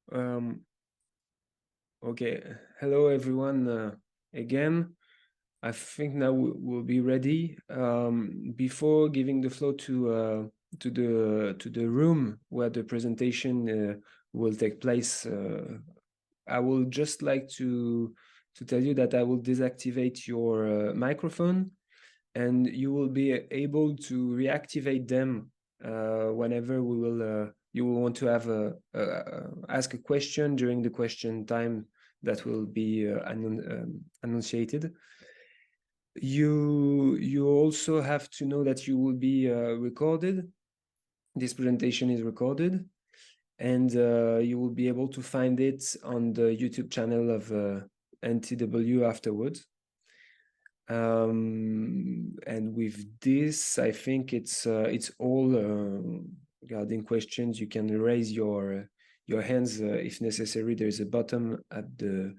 Okay, hello everyone again. I think now we'll be ready. Before giving the floor to the room where the presentation will take place, I will just like to tell you that I will deactivate your microphone, and you will be able to reactivate them whenever you will want to have ask a question during the question time that will be annunciated. You also have to know that you will be recorded. This presentation is recorded, and you will be able to find it on the YouTube channel of NTW afterwards. And with this, I think it's all regarding questions. You can raise your hands if necessary. There's a button at the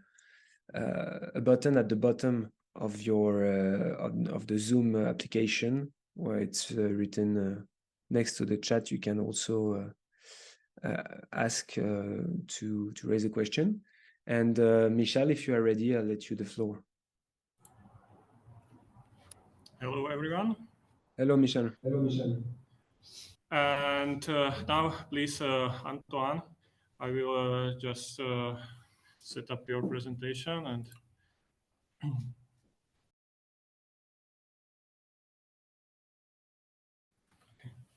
bottom of your of the Zoom application where it's written next to the chat. You can also ask to raise a question. And Michal, if you are ready, I'll let you the floor. Hello, everyone. Hello, Michal. Hello, Michel. And now, please, Antoine, I will just set up your presentation and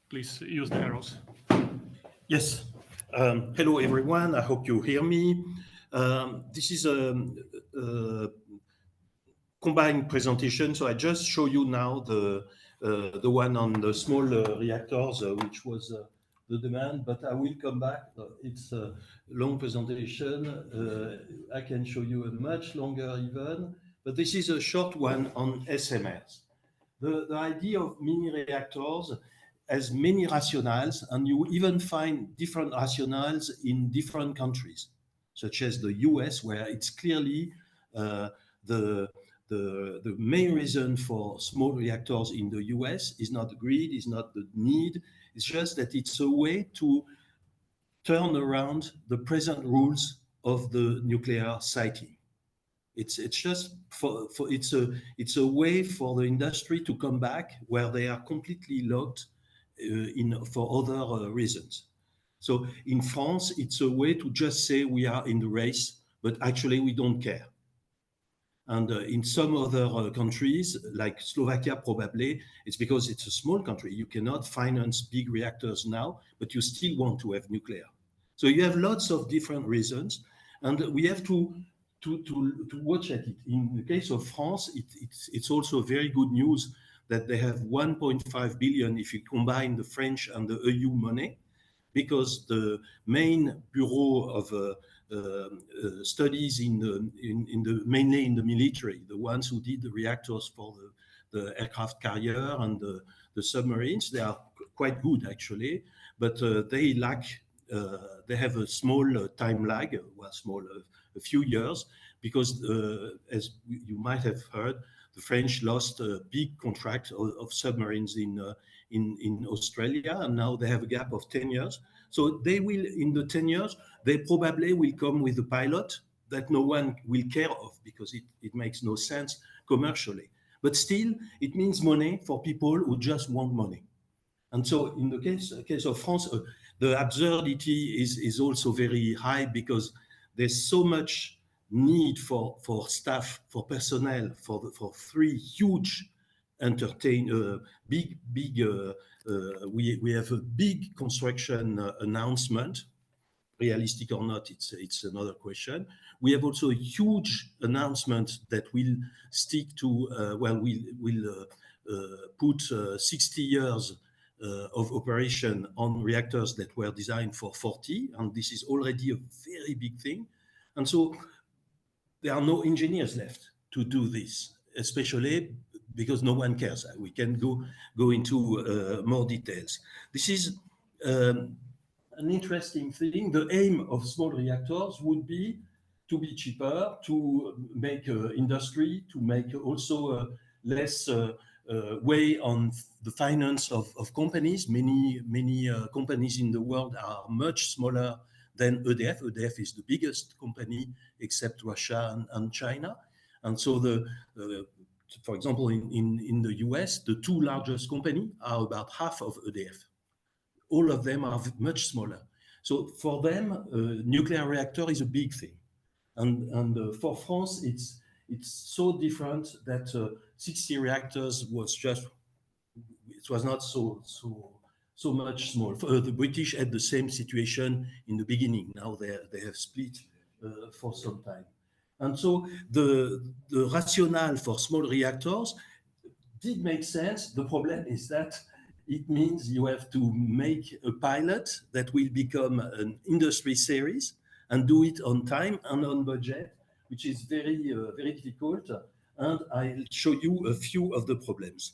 please use the arrows. Yes. Hello, everyone. I hope you hear me. This is a combined presentation. So I just show you now the one on the small reactors, which was the demand, but I will come back. It's a long presentation. I can show you a much longer even, but this is a short one on SMRs. The idea of mini reactors has many rationales, and you even find different rationales in different countries, such as the US, where it's clearly the main reason for small reactors in the US is not the greed, is not the need. It's just that it's a way to turn around the present rules of the nuclear siting. It's just it's a way for the industry to come back where they are completely locked for other reasons. So in France, it's a way to just say we are in the race, but actually we don't care. And in some other countries, like Slovakia, probably, it's because it's a small country. You cannot finance big reactors now, but you still want to have nuclear. So you have lots of different reasons, and we have to watch at it. In the case of France, it's also very good news that they have 1.5 billion if you combine the French and the EU money, because the main bureau of studies mainly in the military, the ones who did the reactors for the aircraft carrier and the submarines, they are quite good actually, but they lack. They have a small time lag, a few years, because as you might have heard, the French lost a big contract of submarines in Australia, and now they have a gap of 10 years. So they will, in the 10 years, they probably will come with a pilot that no one will care of because it makes no sense commercially. But still, it means money for people who just want money. And so in the case of France, the absurdity is also very high because there's so much need for staff, for personnel, for three huge we have a big construction announcement. Realistic or not, it's another question. We have also a huge announcement that will stick to we'll put 60 years of operation on reactors that were designed for 40, and this is already a very big thing. And so there are no engineers left to do this, especially because no one cares. We can go into more details. This is an interesting thing. The aim of small reactors would be to be cheaper, to make industry, to make also less weigh on the finance of companies. Many companies in the world are much smaller than EDF. EDF is the biggest company except Russia and China. And so for example, in the US, the two largest companies are about half of EDF. All of them are much smaller. So for them, nuclear reactor is a big thing. And for France, it's so different that 60 reactors was not so much small. The British had the same situation in the beginning. Now they have split for some time. And so the rationale for small reactors did make sense. The problem is that it means you have to make a pilot that will become an industry series and do it on time and on budget, which is very, very difficult. And I'll show you a few of the problems.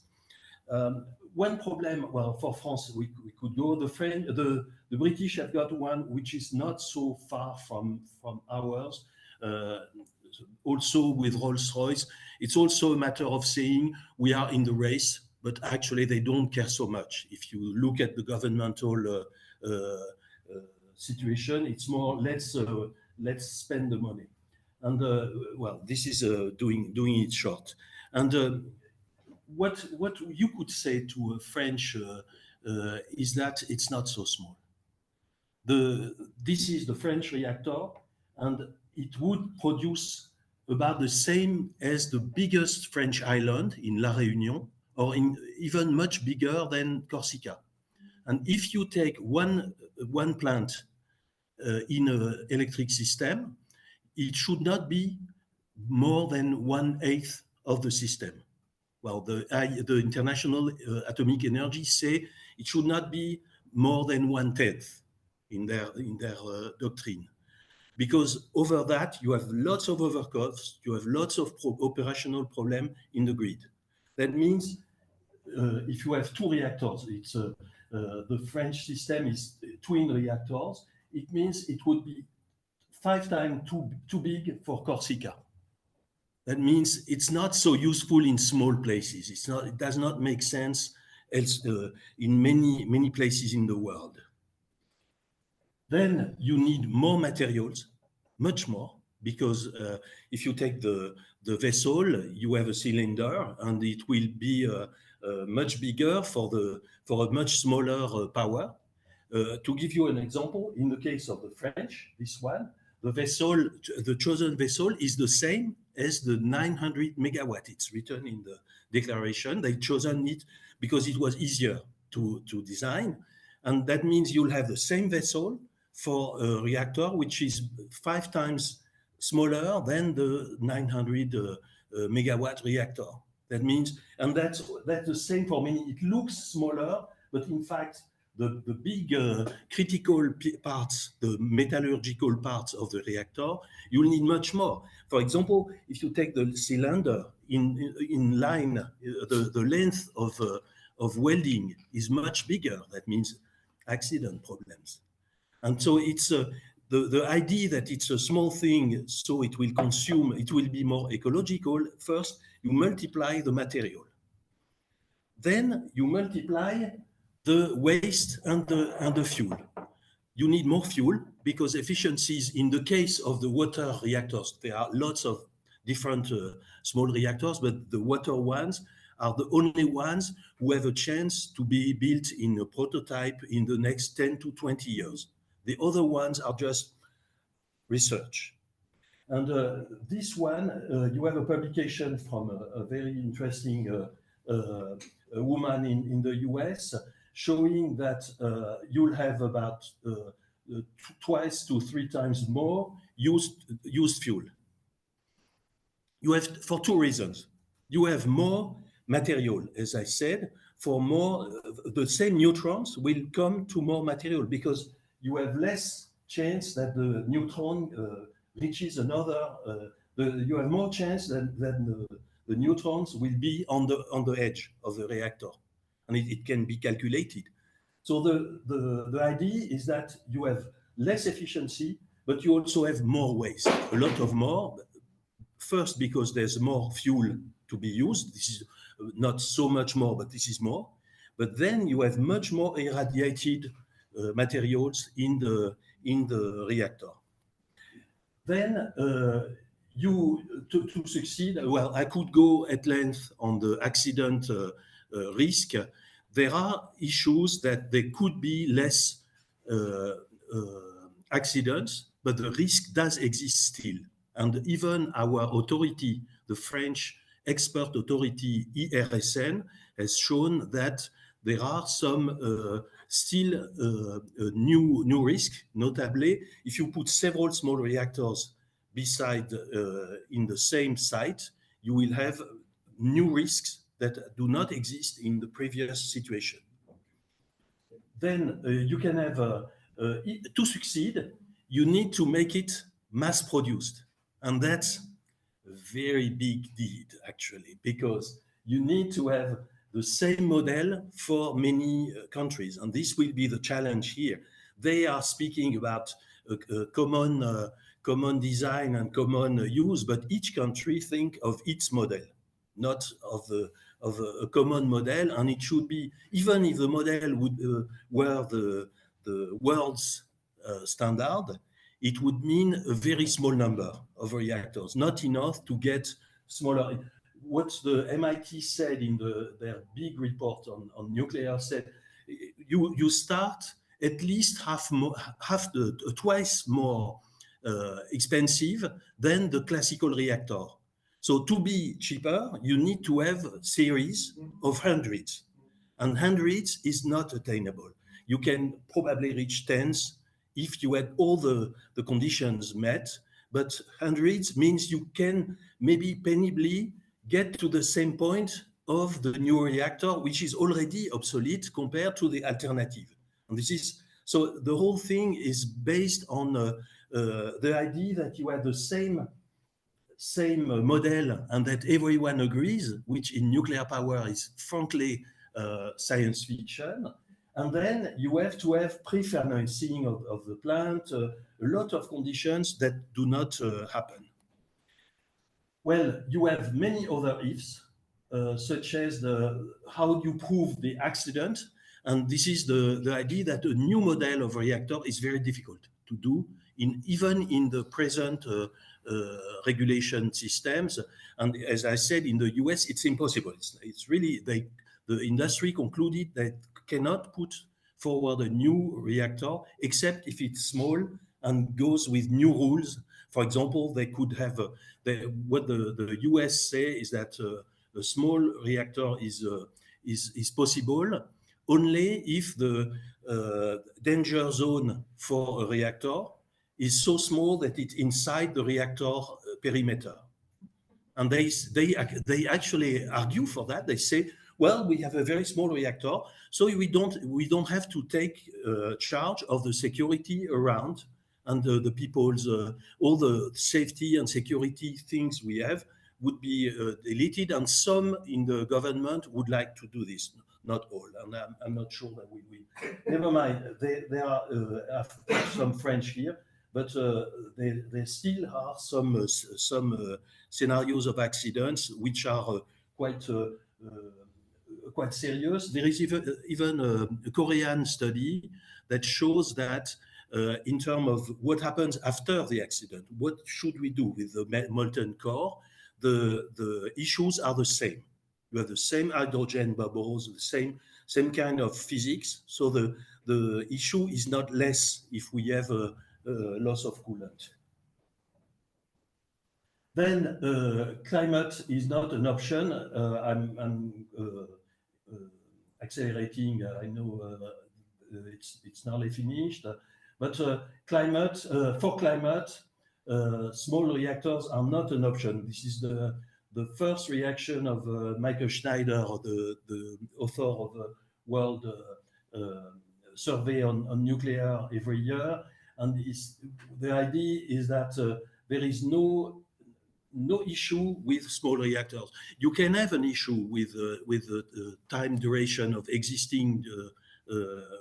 One problem, well, for France, we could go. The British have got one which is not so far from ours. Also with Rolls-Royce, it's also a matter of saying we are in the race, but actually they don't care so much. If you look at the governmental situation, it's more let's spend the money, and well, this is doing it short. And what you could say to a French is that it's not so small. This is the French reactor, and it would produce about the same as the biggest French island in La Réunion, or even much bigger than Corsica. And if you take one plant in an electric system, it should not be more than 1/8 of the system. Well, the International Atomic Energy say it should not be more than 1/10 in their doctrine. Because over that, you have lots of overcosts, you have lots of operational problems in the grid. That means if you have two reactors, it's the French system is twin reactors, it means it would be 5 times too big for Corsica. That means it's not so useful in small places. It does not make sense in many places in the world. Then you need more materials, much more, because if you take the vessel, you have a cylinder, and it will be much bigger for a much smaller power. To give you an example, in the case of the French, this one, the chosen vessel is the same as the 900 megawatt. It's written in the declaration. They chosen it because it was easier to design, and that means you'll have the same vessel for a reactor which is 5 times smaller than the 900 megawatt reactor. That means, and that's the same for many. It looks smaller, but in fact, the big critical parts, the metallurgical parts of the reactor, you'll need much more. For example, if you take the cylinder in line, the length of welding is much bigger. That means accident problems. And so it's the idea that it's a small thing, so it will be more ecological. First, you multiply the material. Then you multiply the waste and the fuel. You need more fuel because efficiencies, in the case of the water reactors, there are lots of different small reactors, but the water ones are the only ones who have a chance to be built in a prototype in the next 10 to 20 years. The other ones are just research. And this one, you have a publication from a very interesting woman in the US showing that you'll have about 2 to 3 times more used fuel. You have, for 2 reasons. You have more material, as I said, for more, the same neutrons will come to more material because you have less chance that the neutron reaches another, you have more chance that the neutrons will be on the edge of the reactor, and it can be calculated. So the idea is that you have less efficiency, but you also have more waste, a lot of more. First, because there's more fuel to be used. This is not so much more, but this is more. But then you have much more irradiated materials in in the reactor. Then to succeed, well, I could go at length on the accident risk. There are issues that there could be less accidents, but the risk does exist still. And even our authority, the French expert authority IRSN, has shown that there are some still new risks, notably if you put several small reactors beside in the same site, you will have new risks that do not exist in the previous situation. Then you can have, to succeed, you need to make it mass produced. And that's a very big deed, actually, because you need to have the same model for many countries. And this will be the challenge here. They are speaking about common design and common use, but each country think of its model, not of a common model. And it should be, even if the model would were the world's standard, it would mean a very small number of reactors, not enough to get smaller. What the MIT said in their big report on nuclear said, you start at least twice more expensive than the classical reactor. So to be cheaper, you need to have a series of hundreds, and hundreds is not attainable. You can probably reach tens if you had all the conditions met, but hundreds means you can maybe penibly get to the same point of the new reactor, which is already obsolete compared to the alternative. And this is, so the whole thing is based on the idea that you have the same model and that everyone agrees, which in nuclear power is frankly science fiction. And then you have to have pre-financing of the plant, a lot of conditions that do not happen. Well, you have many other ifs, such as how do you prove the accident? And this is the idea that a new model of reactor is very difficult to do, even in the present regulation systems. And as I said, in the US, it's impossible. It's really, the industry concluded that cannot put forward a new reactor except if it's small and goes with new rules. For example, they could have, what the US say is that a small reactor is possible only if the danger zone for a reactor is so small that it's inside the reactor perimeter. And they actually argue for that. They say, well, we have a very small reactor, so we don't have to take charge of the security around and the people's all the safety and security things we have would be deleted. And some in the government would like to do this, not all. And I'm not sure that we will. Never mind. There are some French here, but there still are some scenarios of accidents which are quite serious. There is even a Korean study that shows that in terms of what happens after the accident, what should we do with the molten core, the issues are the same. You have the same hydrogen bubbles, the same kind of physics. So the issue is not less if we have a loss of coolant. Then climate is not an option. I'm accelerating. I know it's nearly finished, but climate, small reactors are not an option. This is the first reaction of Michael Schneider, the author of the World Survey on Nuclear every year. And the idea is that there is no issue with small reactors. You can have an issue with the time duration of existing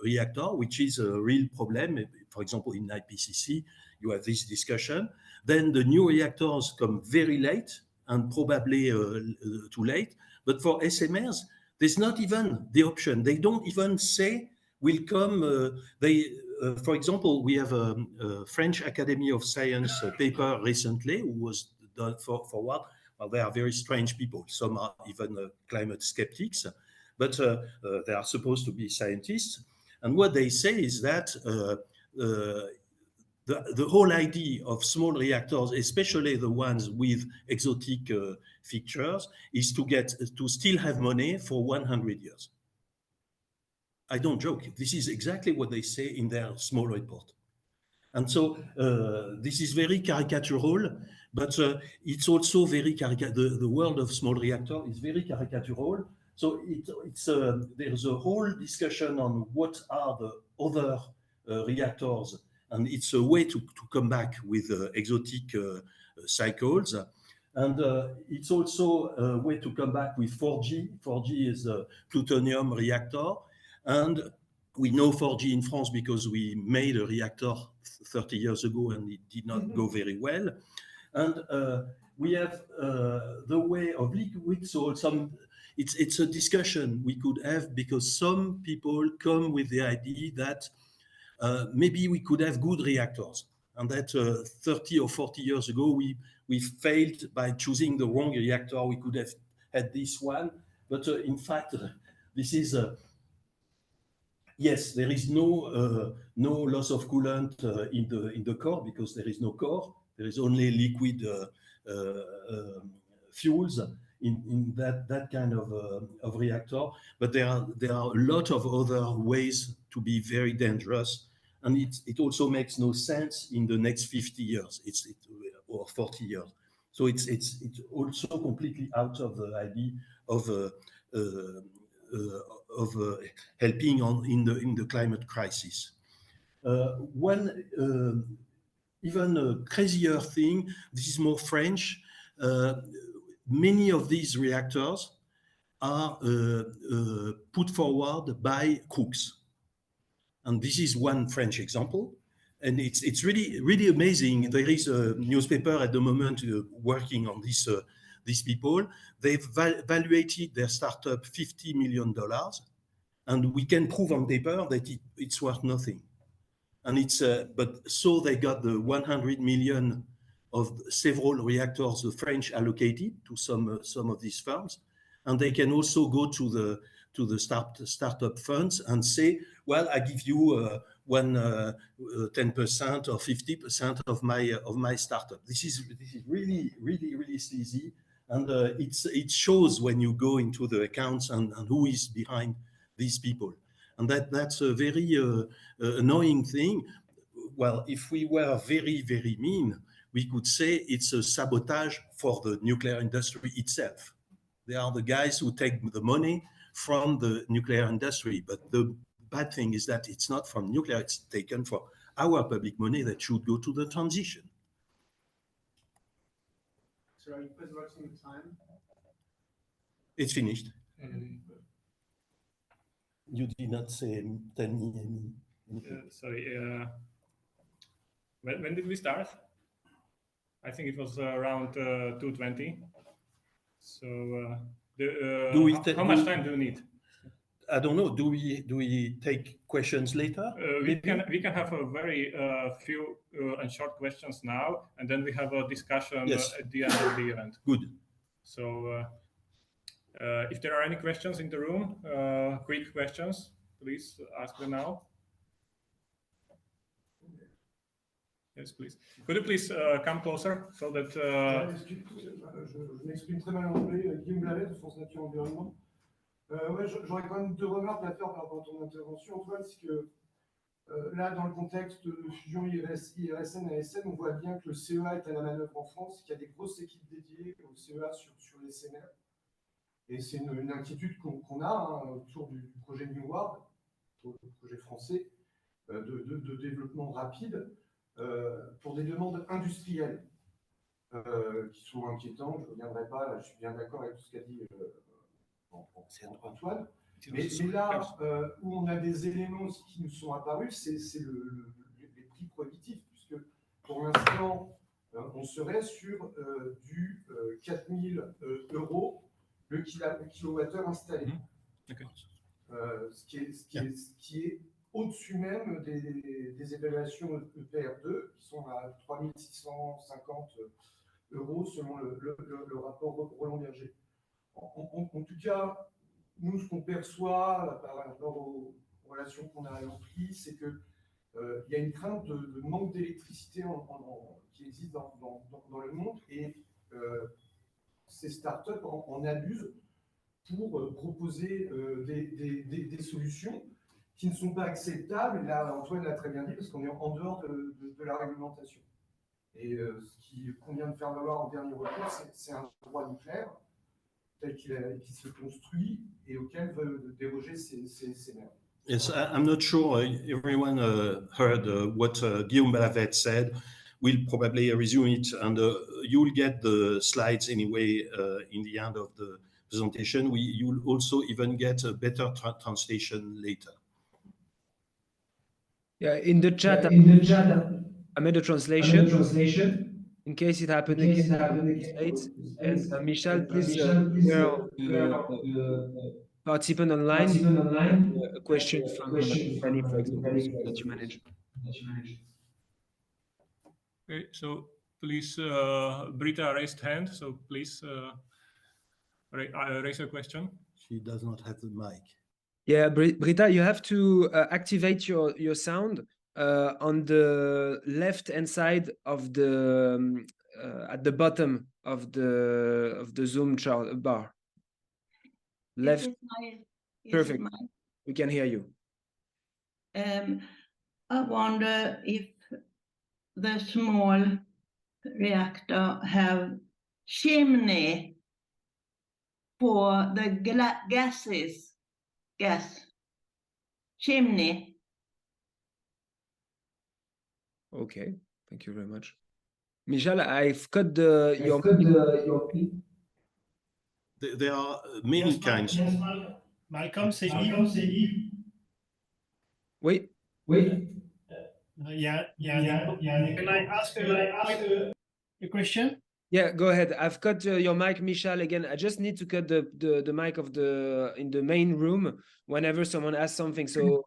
reactor, which is a real problem. For example, in IPCC, you have this discussion. Then the new reactors come very late and probably too late. But for SMRs, there's not even the option. They don't even say will come. For example, we have a French Academy of Science paper recently who was done for what? Well, they are very strange people. Some are even climate skeptics, but they are supposed to be scientists. And what they say is that the whole idea of small reactors, especially the ones with exotic features, is to still have money for 100 years. I don't joke. This is exactly what they say in their small report. And so this is very caricatural, but it's also very the world of small reactor is very caricatural. So there's a whole discussion on what are the other reactors, and it's a way to come back with exotic cycles. And it's also a way to come back with 4G. 4G is a plutonium reactor. And we know 4G in France because we made a reactor 30 years ago and it did not go very well. And we have the way of liquid salt. It's a discussion we could have because some people come with the idea that maybe we could have good reactors. And that 30 or 40 years ago, we failed by choosing the wrong reactor. We could have had this one. But in fact, this is... yes, there is no loss of coolant in the core because there is no core. There is only liquid fuels in that kind of reactor. But there are a lot of other ways to be very dangerous, and it also makes no sense in the next 50 years. Or 40 years. So it's also completely out of the idea of helping in the climate crisis. One even a crazier thing, this is more French, many of these reactors are put forward by crooks. And this is one French example. And it's really amazing. There is a newspaper at the moment working on these people. They've evaluated their startup $50 million, and we can prove on paper that it's worth nothing. And but so they got the 100 million of several reactors the French allocated to some of these firms, and they can also go to the startup funds and say, well, I give you 10% or 50% of my startup. This is really sleazy, and it shows when you go into the accounts and who is behind these people, and that's a very annoying thing. Well, if we were very mean, we could say it's a sabotage for the nuclear industry itself. They are the guys who take the money from the nuclear industry. But the bad thing is that it's not from nuclear, it's taken for our public money that should go to the transition. So are you watching the time? It's finished. You did not say tell me anything. Sorry, when did we start? I think it was around 2:20. So how much time do we need? I don't know. Do we take questions later? We can have a very few and short questions now, and then we have a discussion at the end of the event. Good. So if there are any questions in the room, quick questions, please ask them now. Yes, please. Could you please come closer so that... Je m'exprime très mal en anglais. Guillaume Blavet de France Nature Environnement. Ouais, j'aurais quand même deux remarques à faire par rapport à ton intervention, Antoine, c'est que là, dans le contexte de fusion IRSN-ASN, on voit bien que le CEA est à la manœuvre en France, qu'il y a des grosses équipes dédiées au CEA sur les SMR. Et c'est une inquiétude qu'on a autour du projet New World, le projet français, de développement rapide. Pour des demandes industrielles qui sont inquiétantes, je ne reviendrai pas, là, je suis bien d'accord avec tout ce qu'a dit Antoine. Mais là où on a des éléments aussi qui nous sont apparus, c'est les prix prohibitifs, puisque pour l'instant, on serait sur du 4 000 € le kilowattheure installé. ce qui est au-dessus même des évaluations EPR2, qui sont à 3650 € selon le rapport Roland-Berger. En tout cas, nous, ce qu'on perçoit par rapport aux relations qu'on a avec c'est qu'il y a une crainte de manque d'électricité qui existe dans le monde, et ces startups en abusent pour proposer des solutions qui ne sont pas acceptables. Et là, Antoine l'a très bien dit, parce qu'on est en dehors de la réglementation. Et ce qu'on vient de faire valoir en dernier recours, c'est un droit nucléaire tel qu'il se construit et auquel veulent déroger ces maires. Yes, I'm not sure everyone heard what Guillaume Balavet said. We'll probably resume it, and you'll get the slides anyway in the end of the presentation. You'll also even get a better translation later. Yeah, in the chat, I made a translation. In case it happened again, States. And Michal, please, participant online, a question from Danny, for example, that you manage. Okay, so please, Britta raised hand, so please raise your question. She does not have the mic. Yeah, Britta, you have to activate your sound on the left-hand side of the at the bottom of the Zoom chart bar. Left. Perfect. We can hear you. I wonder if the small reactor have chimney for the gas chimney. Okay, thank you very much. Michal, I've cut your There are many kinds. Yes, Malcolm, c'est Yves. Oui. Yeah. Can I ask a question? Yeah, go ahead. I've cut your mic, Michal. Again, I just need to cut the mic of in the main room whenever someone asks something. So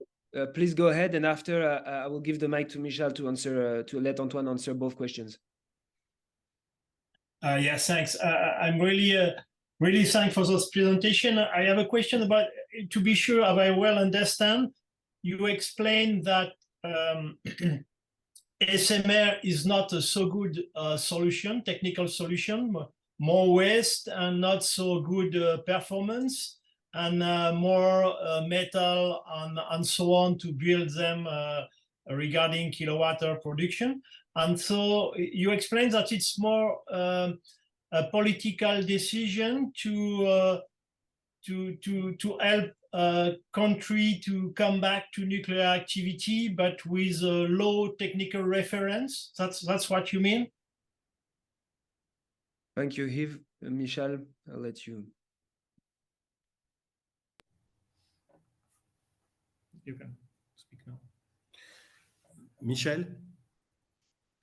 please go ahead, and after I will give the mic to Michal to answer to let Antoine answer both questions. Yes, thanks. I'm really thankful for this presentation. I have a question about, to be sure I well understand, you explained that SMR is not a so good solution, technical solution, more waste and not so good performance, and more metal and so on to build them regarding kilowatt-hour production. And so you explained that it's more a political decision to help a country to come back to nuclear activity, but with a low technical reference. That's what you mean? Thank you, Yves. Michal, I'll let you. You can speak now. Michel?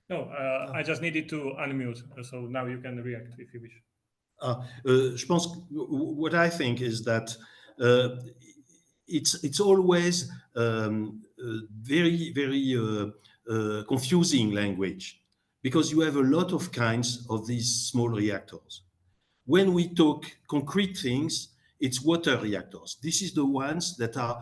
No, I just needed to unmute, so now you can react if you wish. Je pense, what I think is that it's always very confusing language, because you have a lot of kinds of these small reactors. When we talk concrete things, it's water reactors. This is the ones that are,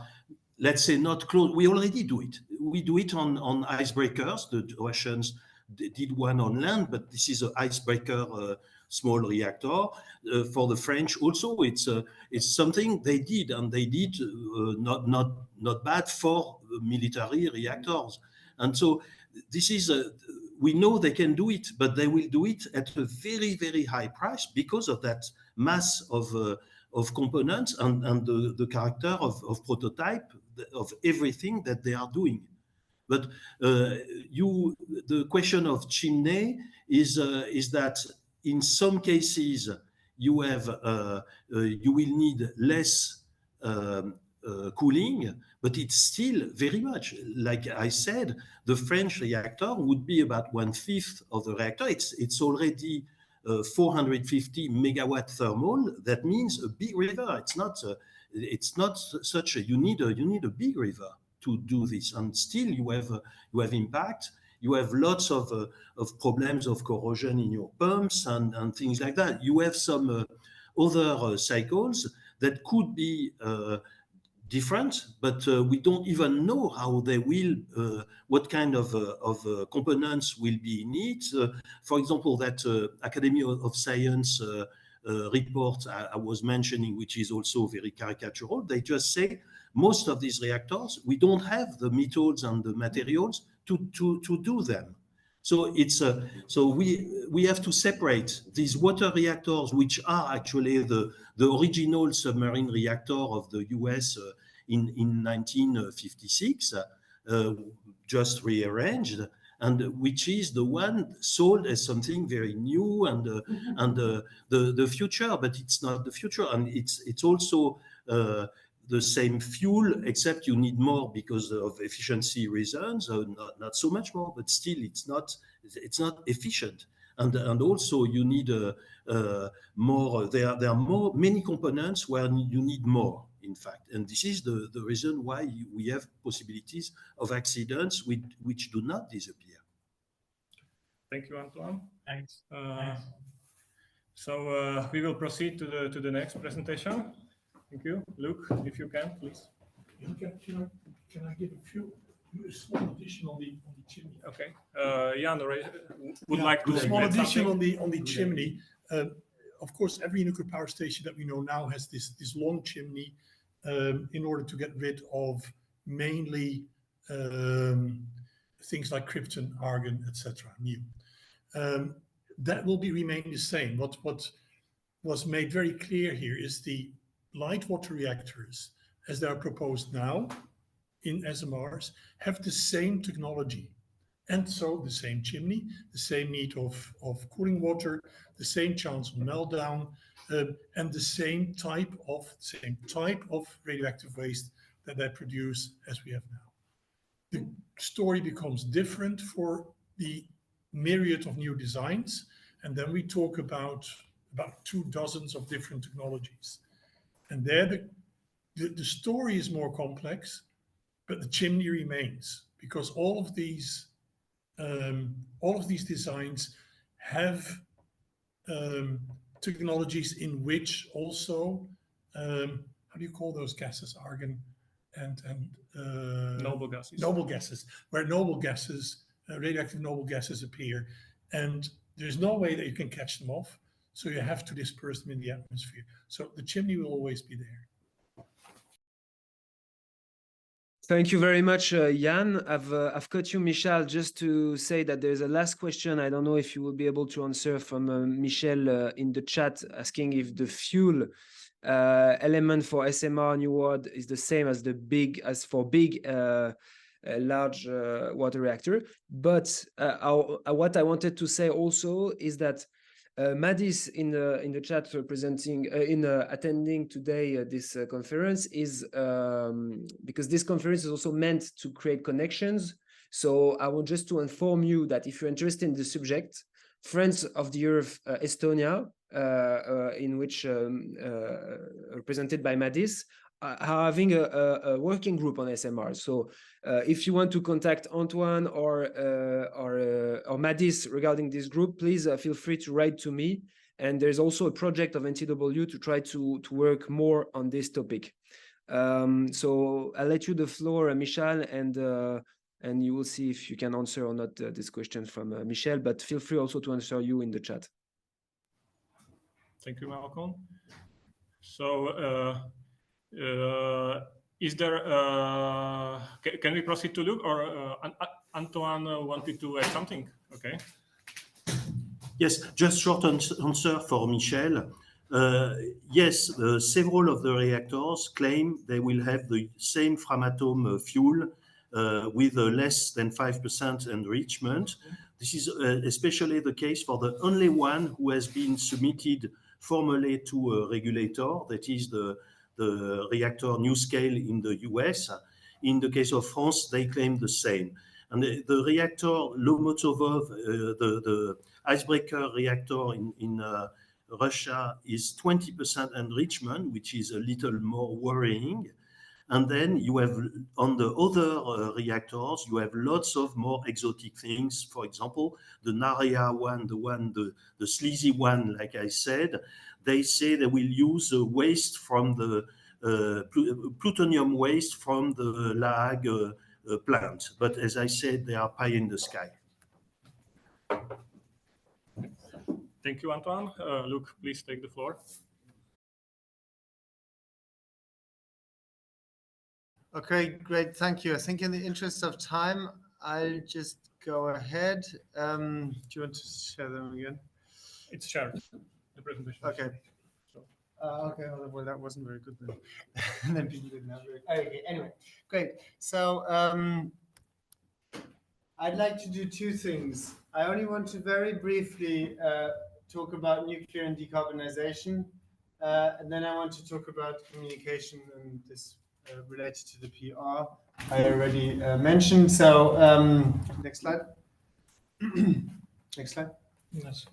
let's say, not close. We already do it. We do it on icebreakers. The Russians did one on land, but this is an icebreaker small reactor. For the French also, it's something they did, and they did not bad for military reactors. And so this is we know they can do it, but they will do it at a very high price because of that mass of components and the character of prototype of everything that they are doing. But the question of chimney is that in some cases you have you will need less cooling, but it's still very much, like I said, the French reactor would be about 1/5 of the reactor. It's already 450 megawatt thermal. That means a big river. It's not it's not such a, you need a big river to do this, and still you have impact. You have lots of problems of corrosion in your pumps and things like that. You have some other cycles that could be different, but we don't even know how they will, what kind of components will be in it. For example, that Academy of Science report I was mentioning, which is also very caricatural, they just say most of these reactors, we don't have the methods and the materials to do them. So it's so we have to separate these water reactors, which are actually the original submarine reactor of the US in 1956, just rearranged, and which is the one sold as something very new and the future, but it's not the future, and it's also the same fuel, except you need more because of efficiency reasons, not so much more, but still it's not efficient. And also you need more, there are many components where you need more, in fact. And this is the reason why we have possibilities of accidents which do not disappear. Thank you, Antoine. Thanks. So we will proceed to the next presentation. Thank you. Luke, if you can, please. Can I give a small addition on the chimney? Okay. Jan would like to. A small addition on the chimney. Of course, every nuclear power station that we know now has this long chimney in order to get rid of mainly things like krypton, argon, etc. New. That will remain the same. What was made very clear here is the light water reactors, as they are proposed now in SMRs, have the same technology, and so the same chimney, the same need of cooling water, the same chance of meltdown, and the same type of radioactive waste that they produce as we have now. The story becomes different for the myriad of new designs, and then we talk about 24 of different technologies. And there the story is more complex, but the chimney remains, because all of these designs have technologies in which also how do you call those gases? Argon and noble gases. Noble gases, where noble gases, radioactive noble gases appear, and there's no way that you can catch them off. So you have to disperse them in the atmosphere. So the chimney will always be there. Thank you very much, Jan. I've cut you, Michal, just to say that there's a last question. I don't know if you will be able to answer from Michel in the chat, asking if the fuel element for SMR New World is the same as for big large water reactor. But what I wanted to say also is that Madis in the chat representing attending today this conference is because this conference is also meant to create connections. So I want just to inform you that if you're interested in the subject, Friends of the Earth Estonia, in which represented by Madis, are having a working group on SMRs. So if you want to contact Antoine or Madis regarding this group, please feel free to write to me. And there's also a project of NTW to try to work more on this topic. So I'll let you the floor, Michal, and you will see if you can answer or not this question from Michel, but feel free also to answer you in the chat. Thank you, Malcolm. So is there, can we proceed to Luke, or Antoine wanted to add something? Okay. Yes, just short answer for Michel. Yes, several of the reactors claim they will have the same Framatome fuel with less than 5% enrichment. This is especially the case for the only one who has been submitted formally to a regulator, that is the reactor NuScale in the US. In the case of France, they claim the same. And the reactor Lomotovov, the icebreaker reactor in Russia is 20% enrichment, which is a little more worrying. And then you have, on the other reactors, you have lots of more exotic things. For example, the Naria one, the sleazy one, like I said, they say they will use waste from the plutonium waste from the La Hague plant. But as I said, they are pie in the sky. Thank you, Antoine. Luc, please take the floor. Okay, great. Thank you. I think in the interest of time, I'll just go ahead. Do you want to share them again? It's shared, the presentation. Okay. Okay, well, that wasn't very good then. And then people didn't have it. Okay, anyway, great. So I'd like to do two things. I only want to very briefly talk about nuclear and decarbonization. And then I want to talk about communication and this related to the PR I already mentioned. So next slide. Next slide. Yes.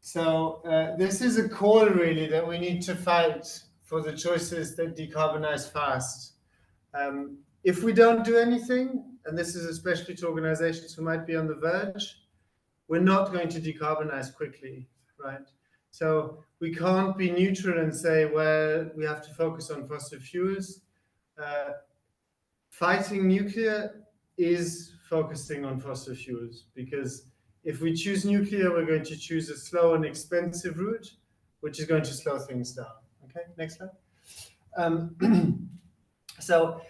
So this is a call really that we need to fight for the choices that decarbonize fast. If we don't do anything, and this is especially to organizations who might be on the verge, we're not going to decarbonize quickly, right? So we can't be neutral and say, well, we have to focus on fossil fuels. Fighting nuclear is focusing on fossil fuels, because if we choose nuclear, we're going to choose a slow and expensive route, which is going to slow things down. Okay, next slide. So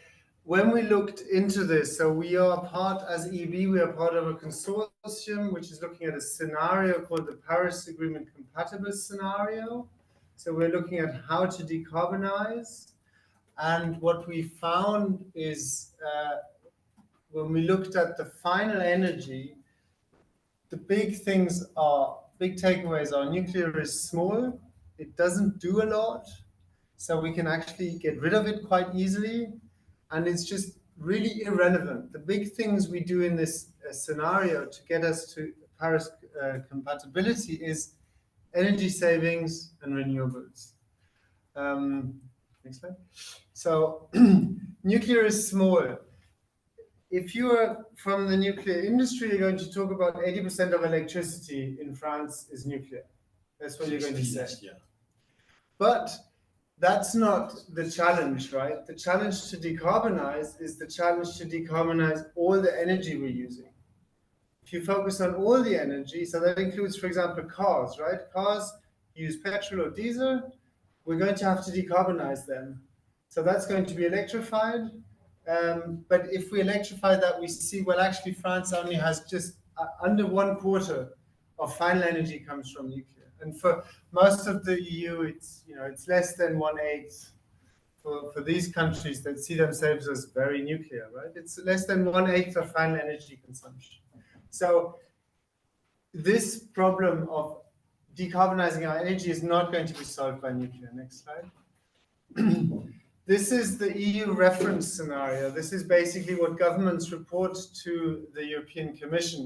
when we looked into this, so we are part, as EB, we are part of a consortium which is looking at a scenario called the Paris Agreement compatible scenario. So we're looking at how to decarbonize. And what we found is when we looked at the final energy, the big takeaways are nuclear is small, it doesn't do a lot, so we can actually get rid of it quite easily, and it's just really irrelevant. The big things we do in this scenario to get us to Paris compatibility is energy savings and renewables. Next slide. So nuclear is small. If you are from the nuclear industry, you're going to talk about 80% of electricity in France is nuclear. That's what you're going to say. Yeah. But that's not the challenge, right? The challenge to decarbonize is the challenge to decarbonize all the energy we're using. If you focus on all the energy, so that includes, for example, cars, right? Cars use petrol or diesel. We're going to have to decarbonize them. So that's going to be electrified. But if we electrify that, we see, well, actually, France only has just under 1/4 of final energy comes from nuclear. And for most of the EU, it's less than 1/8 for these countries that see themselves as very nuclear, right? It's less than 1/8 of final energy consumption. So this problem of decarbonizing our energy is not going to be solved by nuclear. Next slide. This is the EU reference scenario. This is basically what governments report to the European Commission.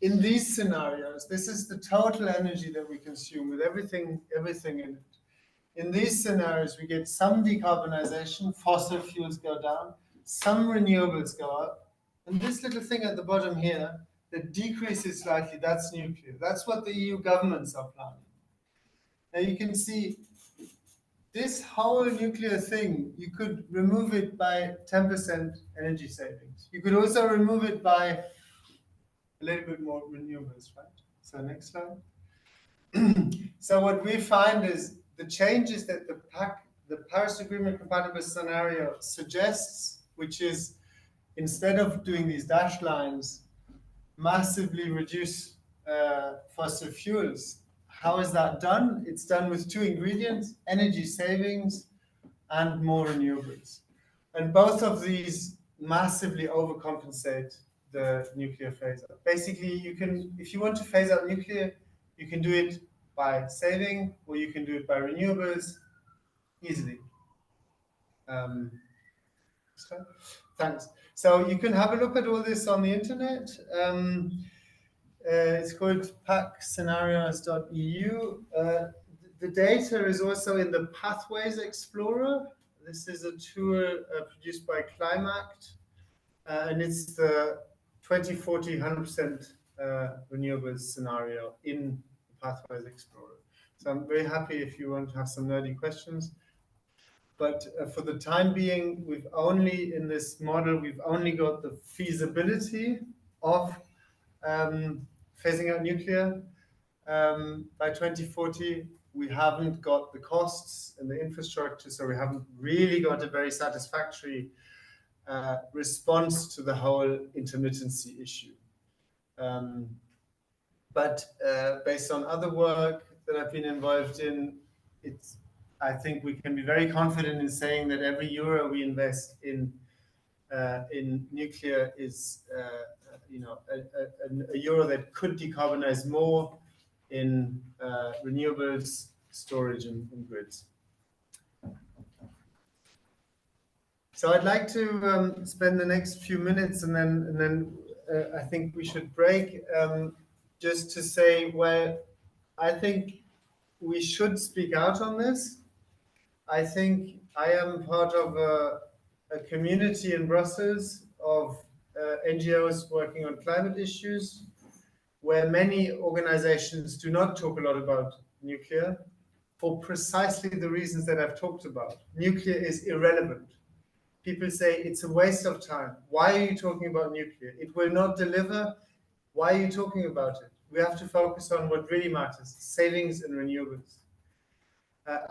In these scenarios, this is the total energy that we consume with everything in it. In these scenarios, we get some decarbonization, fossil fuels go down, some renewables go up, and this little thing at the bottom here that decreases slightly, that's nuclear. That's what the EU governments are planning. Now you can see this whole nuclear thing, you could remove it by 10% energy savings. You could also remove it by a little bit more renewables, right? So next slide. So what we find is the changes that the Paris Agreement compatible scenario suggests, which is instead of doing these dashed lines, massively reduce fossil fuels. How is that done? It's done with two ingredients, energy savings and more renewables. And both of these massively overcompensate the nuclear phase out. Basically, if you want to phase out nuclear, you can do it by saving, or you can do it by renewables easily. Thanks. So you can have a look at all this on the internet. It's called packscenarios.eu. The data is also in the Pathways Explorer. This is a tool produced by Climact, and it's the 2040 100% renewables scenario in the Pathways Explorer. So I'm very happy if you want to have some nerdy questions. But for the time being, we've only, in this model, we've only got the feasibility of phasing out nuclear by 2040. We haven't got the costs and the infrastructure, so we haven't really got a very satisfactory response to the whole intermittency issue. But based on other work that I've been involved in, I think we can be very confident in saying that every euro we invest in nuclear is, a euro that could decarbonize more in renewables, storage, and grids. So I'd like to spend the next few minutes, and then I think we should break, just to say where I think we should speak out on this. I think I am part of a community in Brussels of NGOs working on climate issues, where many organizations do not talk a lot about nuclear for precisely the reasons that I've talked about. Nuclear is irrelevant. People say it's a waste of time. Why are you talking about nuclear? It will not deliver. Why are you talking about it? We have to focus on what really matters, savings and renewables.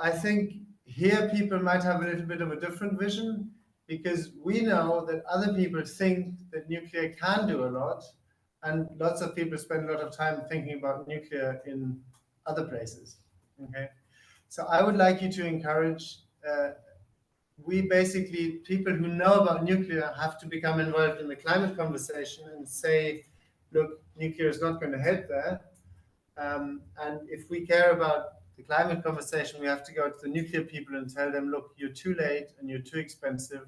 I think here people might have a little bit of a different vision, because we know that other people think that nuclear can do a lot, and lots of people spend a lot of time thinking about nuclear in other places. Okay, so I would like you to encourage, people who know about nuclear have to become involved in the climate conversation and say, look, nuclear is not going to help there. And if we care about the climate conversation, we have to go to the nuclear people and tell them, look, you're too late and you're too expensive.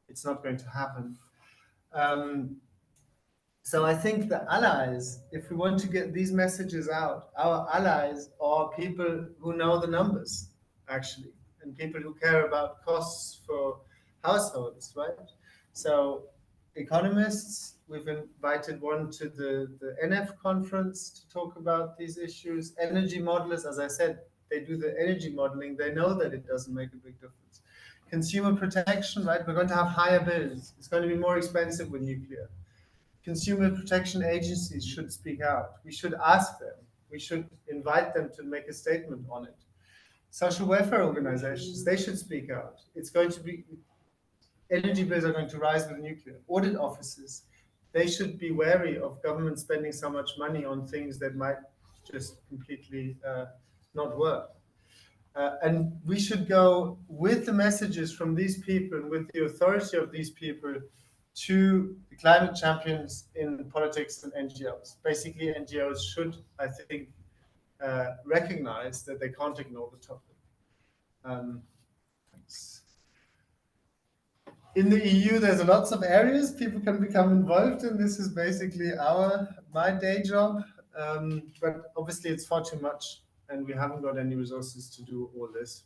It's not going to happen. So I think the allies, if we want to get these messages out, our allies are people who know the numbers, actually, and people who care about costs for households, right? So economists, we've invited one to the NF conference to talk about these issues. Energy modelers, as I said, they do the energy modeling. They know that it doesn't make a big difference. Consumer protection, right? We're going to have higher bills. It's going to be more expensive with nuclear. Consumer protection agencies should speak out. We should ask them. We should invite them to make a statement on it. Social welfare organizations, they should speak out. It's going to be, energy bills are going to rise with nuclear. Audit offices, they should be wary of government spending so much money on things that might just completely not work. And we should go with the messages from these people and with the authority of these people to the climate champions in politics and NGOs. Basically, NGOs should, I think, recognize that they can't ignore the topic. Thanks. In the EU, there's lots of areas people can become involved in. This is basically my day job, but obviously it's far too much, and we haven't got any resources to do all this.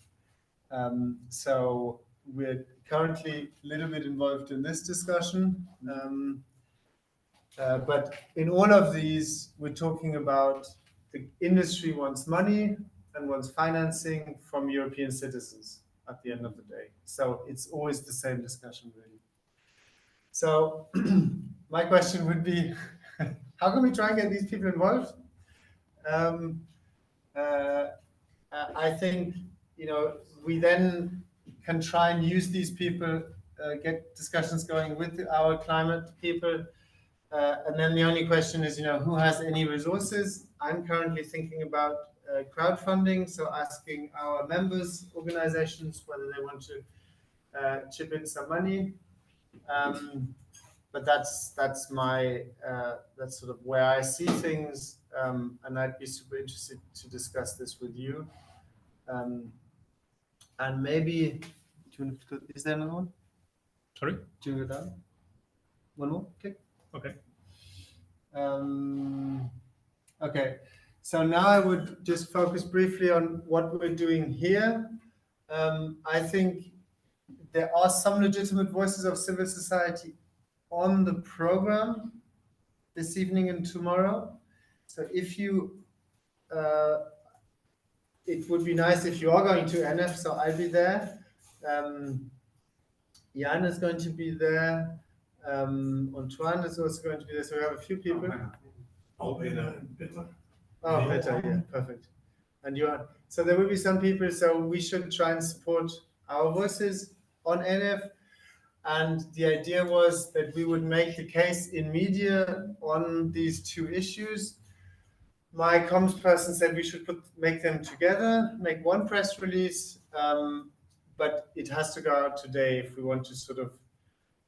So we're currently a little bit involved in this discussion. But in all of these, we're talking about the industry wants money and wants financing from European citizens at the end of the day. So it's always the same discussion, really. So my question would be, how can we try and get these people involved? I think, we then can try and use these people, get discussions going with our climate people. And then the only question is, who has any resources? I'm currently thinking about crowdfunding, so asking our members organizations whether they want to chip in some money. But that's sort of where I see things, and I'd be super interested to discuss this with you. And maybe, is there another one? Sorry? Do you go down? One more? Okay. Okay. Okay, so now I would just focus briefly on what we're doing here. I think there are some legitimate voices of civil society on the program this evening and tomorrow. So if you, it would be nice if you are going to NF, so I'll be there. Jan is going to be there. Antoine is also going to be there. So we have a few people. Albena and Petar. Oh, Petar, yeah, perfect. And you are. So there will be some people. So we should try and support our voices on NF. And the idea was that we would make the case in media on these two issues. My comms person said we should make them together, make one press release, but it has to go out today if we want to sort of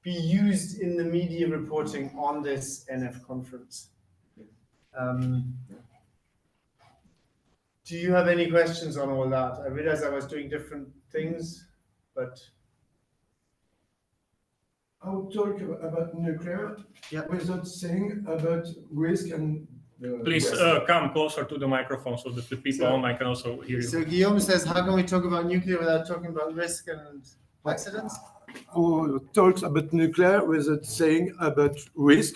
be used in the media reporting on this NF conference. Do you have any questions on all that? I realized I was doing different things, but... I would talk about nuclear without saying about risk and... Please come closer to the microphone so that the people online can also hear you. So Guillaume says, how can we talk about nuclear without talking about risk and accidents? Who talks about nuclear without saying about risk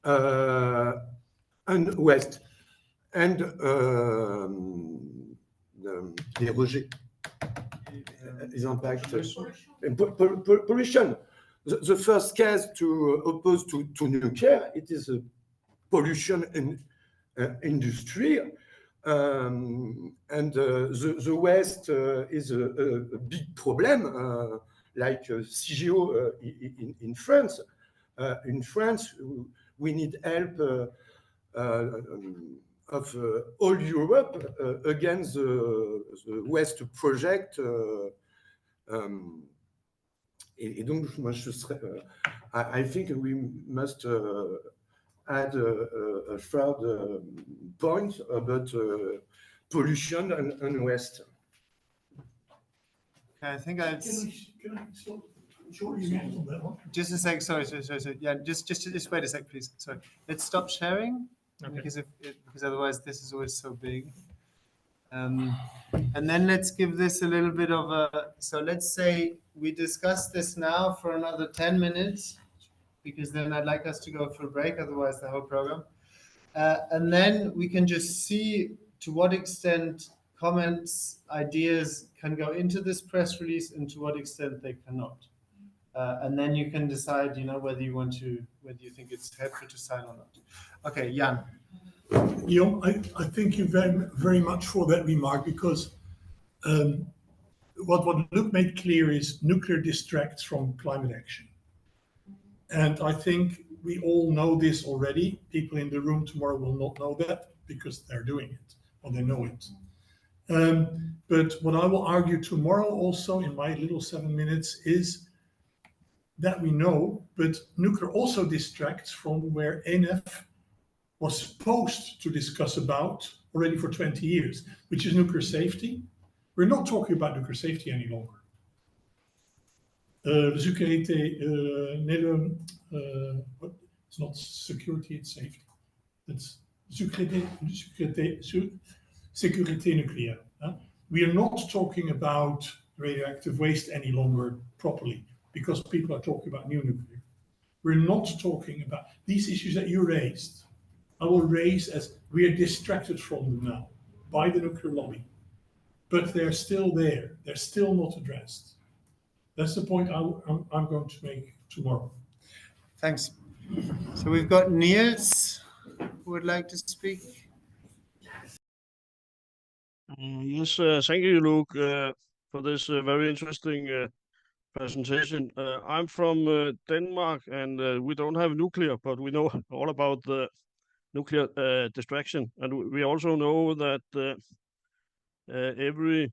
and waste and les rejets, les impacts, pollution. The first case to oppose to nuclear, it is a pollution in industry, and the waste is a big problem, like CGO in France. In France, we need help of all Europe against the waste project. Et donc, moi, je serais, I think we must add a third point about pollution and waste. I think I've... Can I stop shortly on that one? Just a sec, sorry. Yeah, just wait a sec, please. Sorry. Let's stop sharing, because otherwise this is always so big. And then let's give this a little bit of a... So let's say we discuss this now for another 10 minutes, because then I'd like us to go for a break, otherwise the whole program. And then we can just see to what extent comments, ideas can go into this press release and to what extent they cannot. And then you can decide, whether you think it's helpful to sign or not. Okay, Jan. Guillaume, I thank you very, very much for that remark, because what Luc made clear is nuclear distracts from climate action. And I think we all know this already. People in the room tomorrow will not know that because they're doing it, or they know it. But what I will argue tomorrow also in my little 7 minutes is that we know, but nuclear also distracts from where NF was supposed to discuss about already for 20 years, which is nuclear safety. We're not talking about nuclear safety any longer. Sécurité, it's not security, it's safety. It's sécurité nucléaire. We are not talking about radioactive waste any longer properly, because people are talking about new nuclear. We're not talking about these issues that you raised. I will raise as we are distracted from them now by the nuclear lobby, but they're still there. They're still not addressed. That's the point I'm going to make tomorrow. Thanks. So we've got Niels who would like to speak. Yes, thank you, Luc, for this very interesting presentation. I'm from Denmark, and we don't have nuclear, but we know all about the nuclear distraction. And we also know that every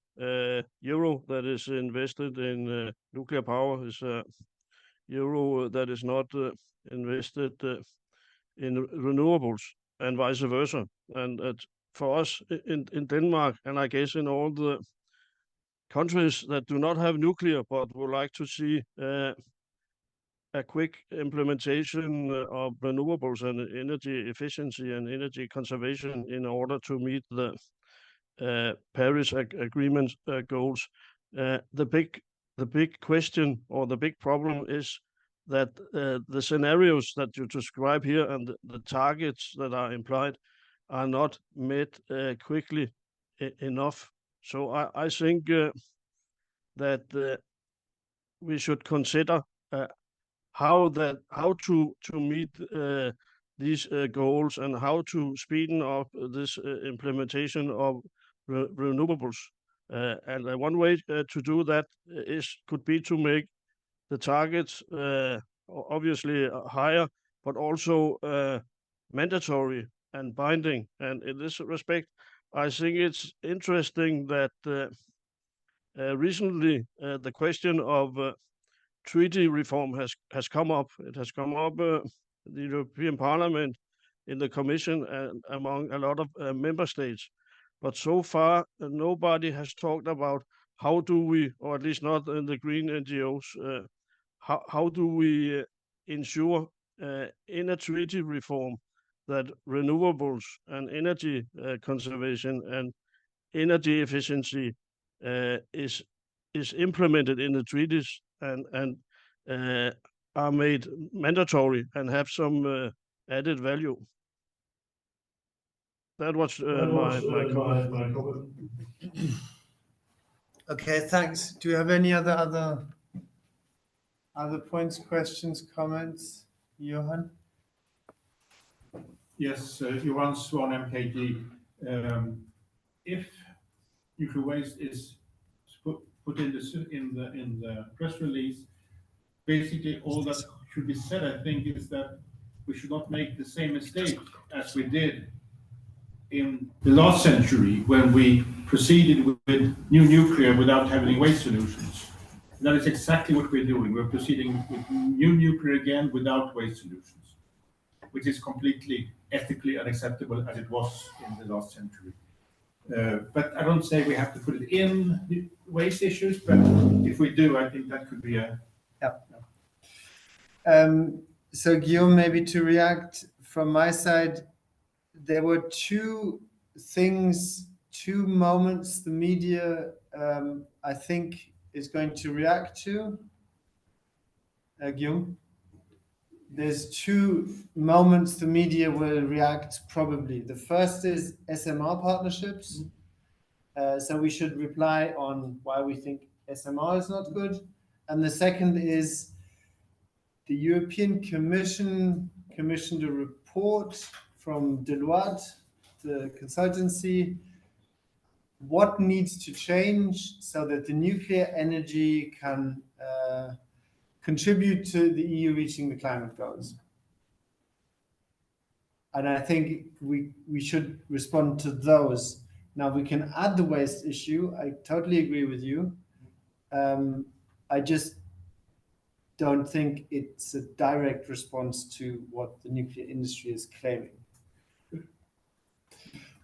euro that is invested in nuclear power is a euro that is not invested in renewables, and vice versa. And for us in Denmark, and I guess in all the countries that do not have nuclear but would like to see a quick implementation of renewables and energy efficiency and energy conservation in order to meet the Paris Agreement goals. The big question or the big problem is that the scenarios that you describe here and the targets that are implied are not met quickly enough. So I think that we should consider how to meet these goals and how to speeden up this implementation of renewables. And one way to do that could be to make the targets obviously higher, but also mandatory and binding. And in this respect, I think it's interesting that recently the question of treaty reform has come up. It has come up the European Parliament, in the Commission, and among a lot of member states. But so far, nobody has talked about how do we, or at least not in the green NGOs, how do we ensure in a treaty reform that renewables and energy conservation and energy efficiency is implemented in the treaties and are made mandatory and have some added value. That was my comment. Okay, thanks. Do you have any other points, questions, comments, Johan? Yes, Johan Swan, MKD. If nuclear waste is put in the press release, basically all that should be said, I think, is that we should not make the same mistake as we did in the last century when we proceeded with new nuclear without having waste solutions. And that is exactly what we're doing. We're proceeding with new nuclear again without waste solutions, which is completely ethically unacceptable as it was in the last century. But I don't say we have to put it in the waste issues, but if we do, I think that could be a... So Guillaume, maybe to react from my side, there were two moments the media, I think, is going to react to. Guillaume? There's two moments the media will react probably. The first is SMR partnerships. So we should reply on why we think SMR is not good. And the second is the European Commission commissioned a report from Deloitte, the consultancy, what needs to change so that the nuclear energy can contribute to the EU reaching the climate goals. And I think we should respond to those. Now we can add the waste issue. I totally agree with you. I just don't think it's a direct response to what the nuclear industry is claiming.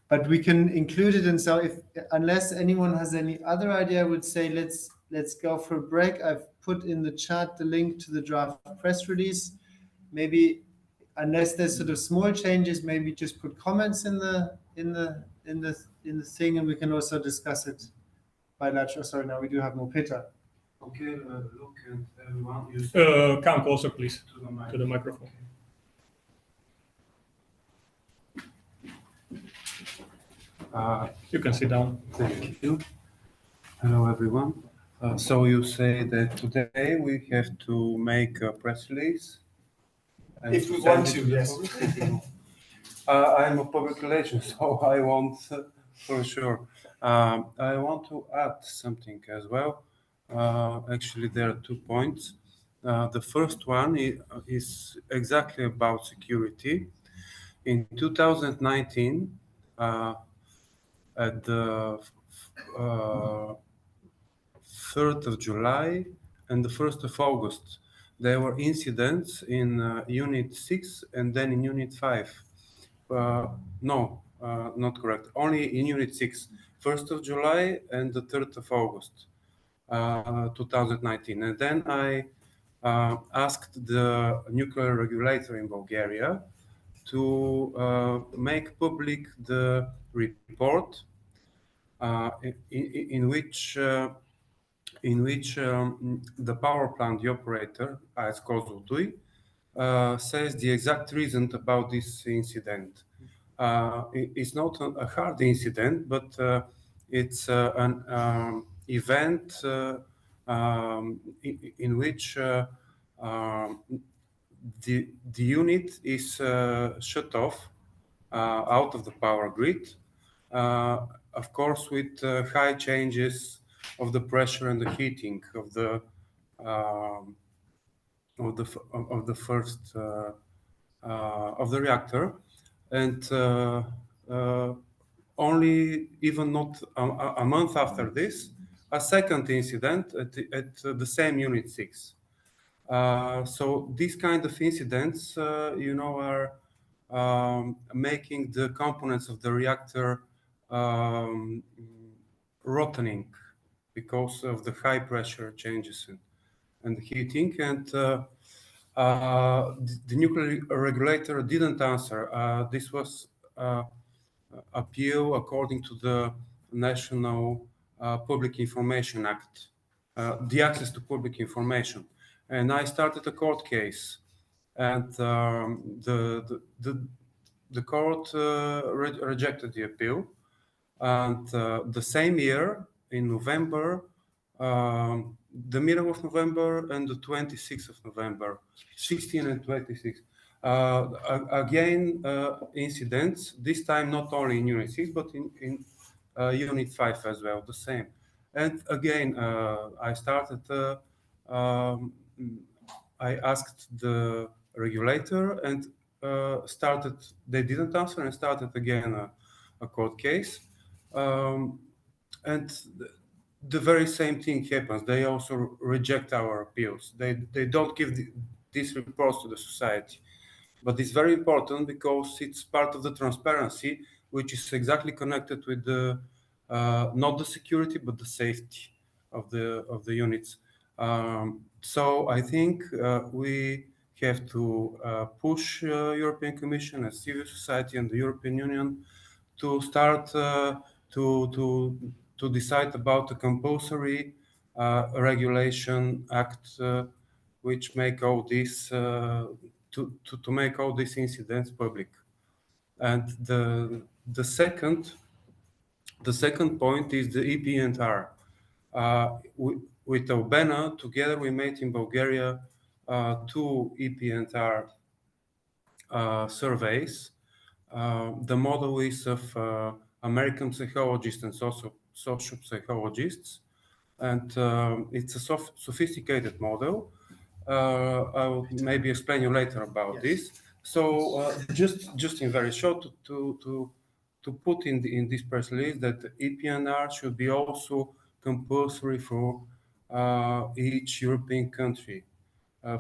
But we can include it, and so unless anyone has any other idea, I would say let's go for a break. I've put in the chat the link to the draft press release. Maybe unless there's sort of small changes, maybe just put comments in the thing, and we can also discuss it bilateral. Sorry, now we do have more Petar. Okay, look, and everyone use come closer, please, to the microphone. You can sit down. Thank you. Hello, everyone. So you say that today we have to make a press release? If we want to, yes. I'm a public relations, so I want for sure. I want to add something as well. Actually, there are 2 points. The first one is exactly about security. In 2019, at the 3rd of July and the 1st of August, there were incidents in Unit 6 and then in Unit 5. No, not correct. Only in Unit 6, 1st of July and the 3rd of August, 2019. And then I asked the nuclear regulator in Bulgaria to make public the report in which the power plant, the operator, AES Kozloduy, says the exact reason about this incident. It's not a hard incident, but it's an event in which the unit is shut off out of the power grid, of course, with high changes of the pressure and the heating of the first of the reactor, and only even not a month after this, a second incident at the same Unit 6. So these kind of incidents, you know, are making the components of the reactor rotting because of the high pressure changes and the heating. And the nuclear regulator didn't answer. This was appeal according to the National Public Information Act, the access to public information. And I started a court case, and the court rejected the appeal. And the same year, in November, the middle of November and the 26th of November, 16 and 26. Again, incidents, this time not only in Unit 6, but in Unit 5 as well, the same. And again, I started, I asked the regulator and they didn't answer, and started again a court case. And the very same thing happens. They also reject our appeals. They don't give these reports to the society. But it's very important because it's part of the transparency, which is exactly connected with the not the security but the safety of the units. So I think we have to push European Commission and civil society and the European Union to start to decide about a compulsory regulation act which make all this to make all these incidents public. And the second point is the EP&R. With Albena, together we made in Bulgaria 2 EP&R surveys. The model is of American psychologists and social psychologists, and it's a sophisticated model. I will maybe explain you later about this. So just in very short, to put in this press release that the EP&R should be also compulsory for each European country,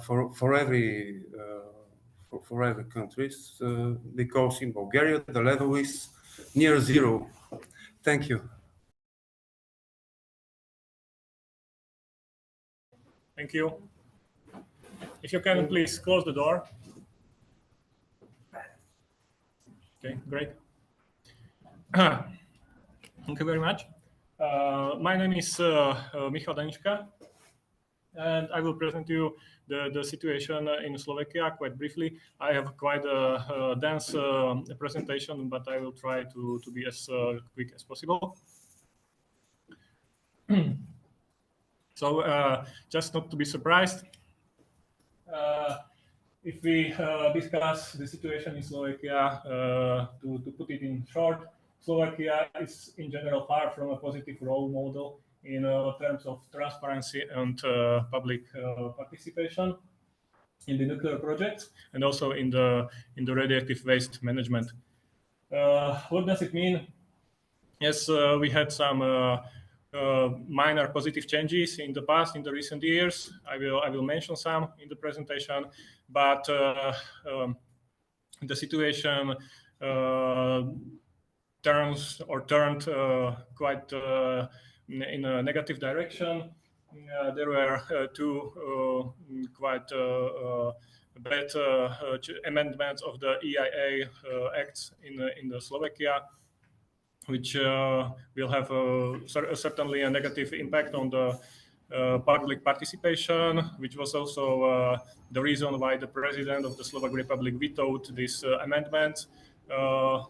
for every country, because in Bulgaria the level is near zero. Thank you. Thank you. If you can, please close the door. Okay, great. Thank you very much. My name is Michal Daniska, and I will present you the situation in Slovakia quite briefly. I have quite a dense presentation, but I will try to be as quick as possible. So just not to be surprised, if we discuss the situation in Slovakia, to put it in short, Slovakia is in general far from a positive role model in terms of transparency and public participation in the nuclear projects, and also in the radioactive waste management. What does it mean? Yes, we had some minor positive changes in the past, in the recent years. I will mention some in the presentation, but the situation turned quite in a negative direction. there were two quite bad amendments of the EIA acts in the Slovakia, which will have certainly a negative impact on the public participation, which was also the reason why the president of the Slovak Republic vetoed this amendment.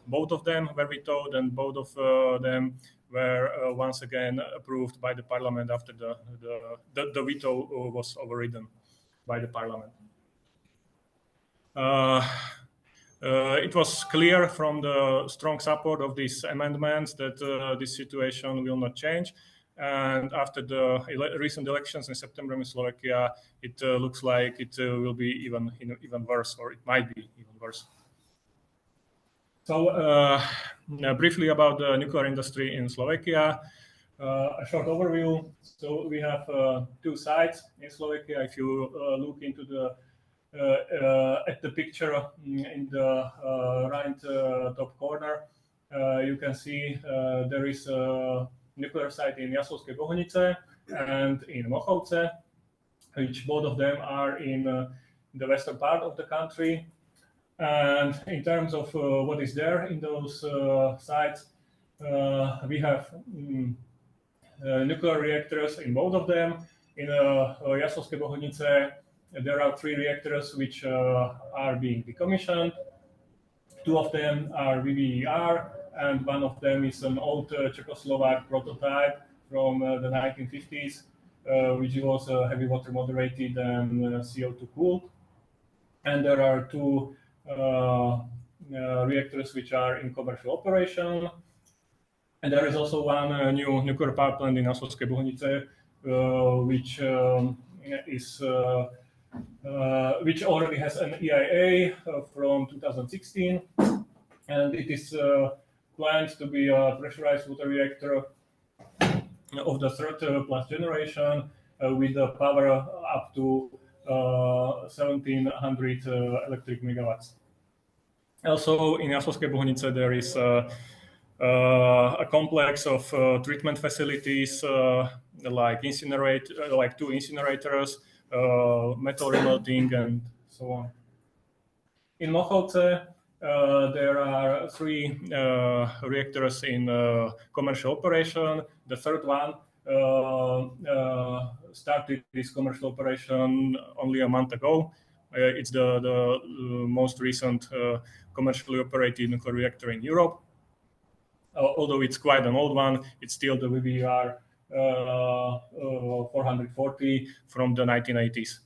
Both of them were vetoed, and both of them were once again approved by the parliament after the veto was overridden by the parliament. It was clear from the strong support of these amendments that this situation will not change. And after the recent elections in September in Slovakia, it looks like it will be even worse, or it might be even worse. So briefly about the nuclear industry in Slovakia, a short overview. So we have two sites in Slovakia. If you look into the at the picture in the right top corner, you can see there is a nuclear site in Jaslovské Bohunice and in Mochovce, which both of them are in the western part of the country. And in terms of what is there in those sites, we have nuclear reactors in both of them. In Jaslovské Bohunice, there are 3 reactors which are being decommissioned. 2 of them are VVER, and one of them is an old Czechoslovak prototype from the 1950s, which was heavy water moderated and CO2 cooled. And there are 2 reactors which are in commercial operation. And there is also one new nuclear power plant in Jaslovské Bohunice, which already has an EIA from 2016, and it is planned to be a pressurized water reactor of the 3rd plus generation with a power up to 1700 electric megawatts. Also in Jaslovské Bohunice there is a complex of treatment facilities like 2 incinerators, metal remelting, and so on. In Mochovce, there are 3 reactors in commercial operation. The 3rd one started this commercial operation only a month ago. It's the most recent commercially operated nuclear reactor in Europe. Although it's quite an old one, it's still the VVER 440 from the 1980s.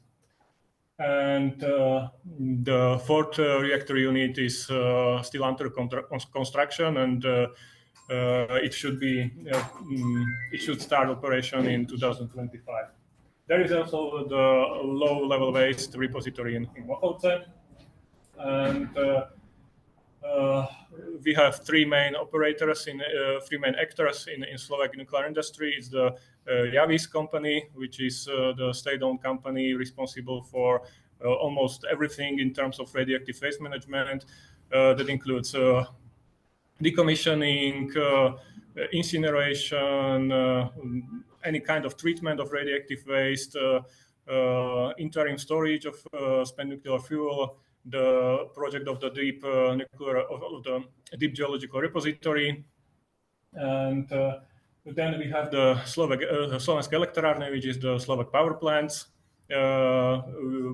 And the 4th reactor unit is still under construction, and it should start operation in 2025. There is also the low-level waste repository in Mochovce, and we have 3 main operators 3 main actors in Slovak nuclear industry. It's the Javis company, which is the state-owned company responsible for almost everything in terms of radioactive waste management. That includes decommissioning, incineration, any kind of treatment of radioactive waste, interim storage of spent nuclear fuel, the project of the deep deep geological repository, and then we have the Slovenské elektrárne, which is the Slovak power plants,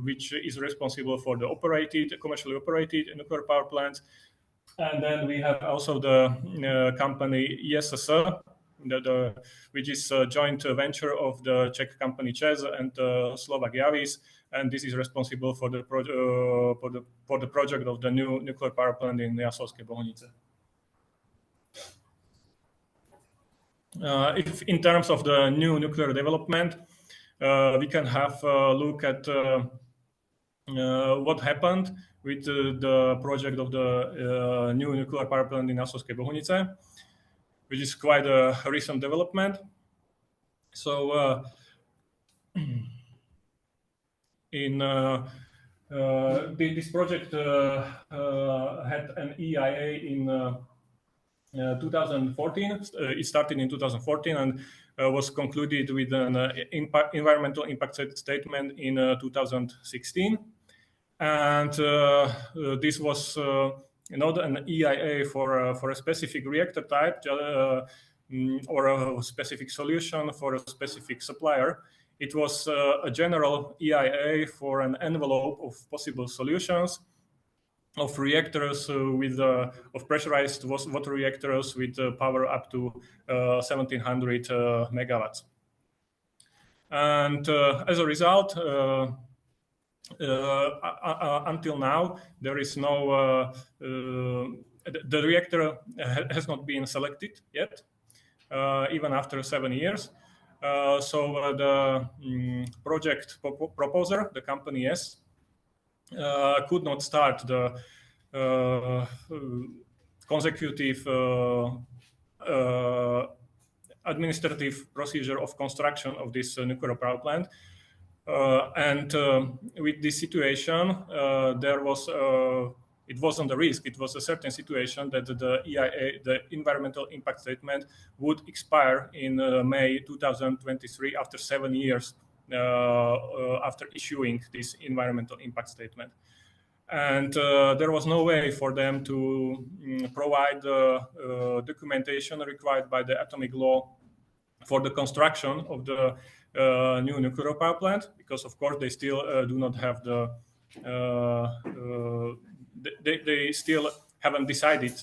which is responsible for the commercially operated nuclear power plants. And then we have also the company ISS, which is a joint venture of the Czech company ČEZ and Slovak Javis, and this is responsible for the project of the new nuclear power plant in Jaslovské Bohunice. If in terms of the new nuclear development, we can have a look at what happened with the project of the new nuclear power plant in Jaslovské Bohunice, which is quite a recent development. So this project had an EIA in 2014. It started in 2014, and was concluded with an environmental impact statement in 2016. And this was not an EIA for a specific reactor type or a specific solution for a specific supplier. It was a general EIA for an envelope of possible solutions of reactors of pressurized water reactors with power up to 1700 megawatts. And as a result, until now, there is no the reactor has not been selected yet, even after 7 years. So the project proposer, the company S, could not start the consecutive administrative procedure of construction of this nuclear power plant. And with this situation, there was it wasn't a risk. It was a certain situation that the EIA, the environmental impact statement, would expire in May 2023 after 7 years after issuing this environmental impact statement. And there was no way for them to provide the documentation required by the atomic law for the construction of the new nuclear power plant, because of course they still do not have the they still haven't decided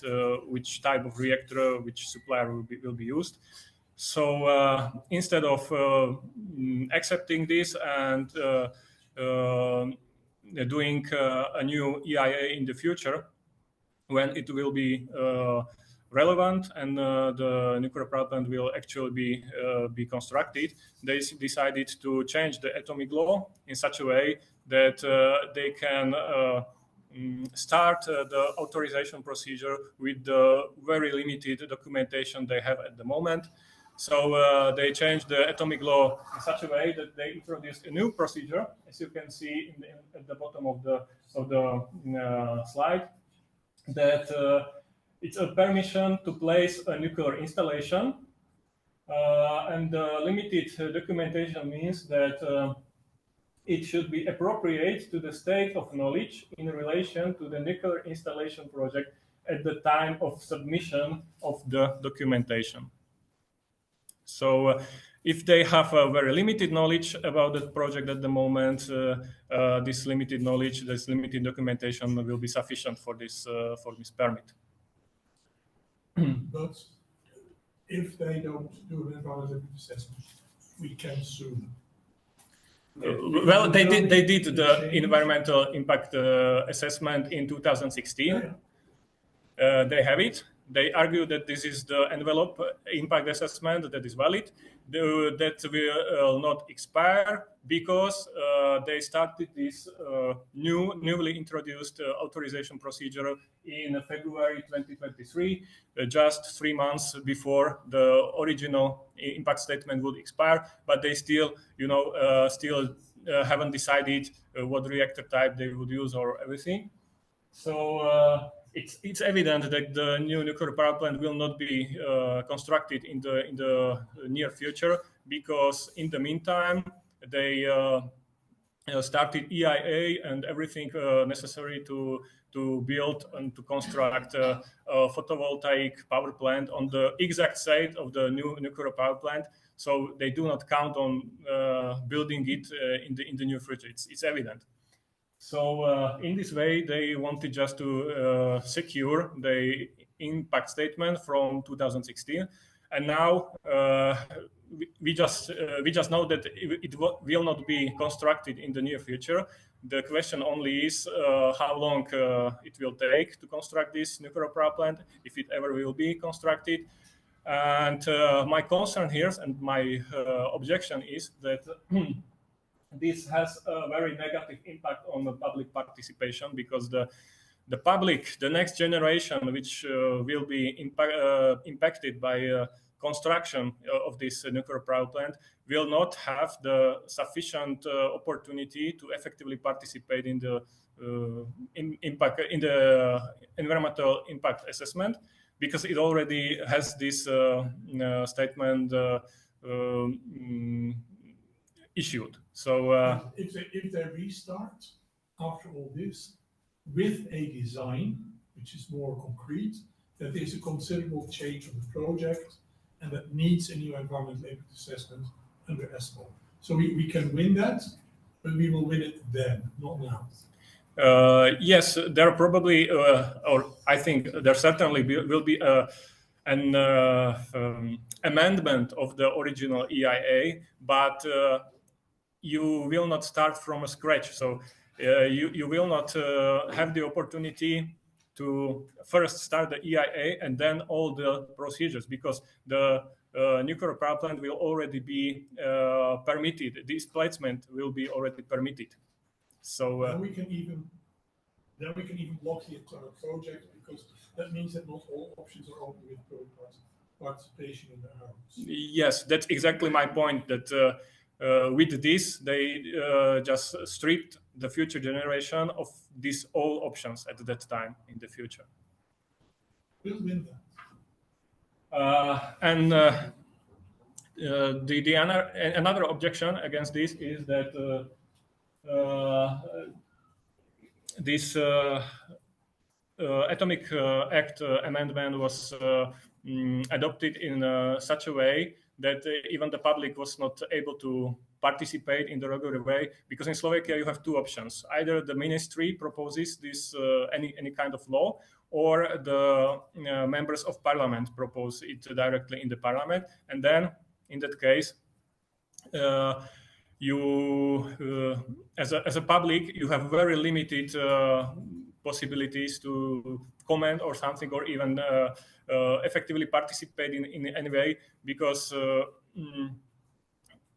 which type of reactor, which supplier will be used. So instead of accepting this and doing a new EIA in the future, when it will be relevant and the nuclear power plant will actually be constructed, they decided to change the atomic law in such a way that they can start the authorization procedure with the very limited documentation they have at the moment. So they changed the atomic law in such a way that they introduced a new procedure, as you can see at the bottom of the slide, that it's a permission to place a nuclear installation, and the limited documentation means that it should be appropriate to the state of knowledge in relation to the nuclear installation project at the time of submission of the documentation. So if they have a very limited knowledge about the project at the moment, this limited knowledge, this limited documentation will be sufficient for this permit. But if they don't do an environmental assessment, we can sue. Well, they did the environmental impact assessment in 2016. They have it. They argue that this is the envelope impact assessment that is valid, that will not expire because they started this newly introduced authorization procedure in February 2023, just 3 months before the original impact statement would expire. But they still, haven't decided what reactor type they would use or everything. So it's evident that the new nuclear power plant will not be constructed in the near future, because in the meantime they started EIA and everything necessary to build and to construct a photovoltaic power plant on the exact site of the new nuclear power plant. So they do not count on building it in the near future. It's evident. So in this way, they wanted just to secure the impact statement from 2016, and now we just know that it will not be constructed in the near future. The question only is how long it will take to construct this nuclear power plant, if it ever will be constructed. And my concern here and my objection is that this has a very negative impact on the public participation, because the public, the next generation, which will be impacted by construction of this nuclear power plant, will not have the sufficient opportunity to effectively participate in the environmental impact assessment, because it already has this statement issued. So if they restart after all this with a design which is more concrete, that is a considerable change of the project and that needs a new environmental impact assessment under ESMO. So we can win that, but we will win it then, not now. Yes, there probably, or I think there certainly will be an amendment of the original EIA, but you will not start from scratch. So you will not have the opportunity to first start the EIA and then all the procedures, because the nuclear power plant will already be permitted. Displacement will be already permitted. So then we can even block the entire project, because that means that not all options are open with participation in the arms. Yes, that's exactly my point. That with this, they just stripped the future generation of these all options at that time in the future. We'll win that. Another objection against this is that this Atomic Act amendment was adopted in such a way that even the public was not able to participate in the regular way, because in Slovakia you have two options: either the ministry proposes this any kind of law, or the members of parliament propose it directly in the parliament, and then in that case you as a public you have very limited possibilities to comment or something, or even effectively participate in any way, because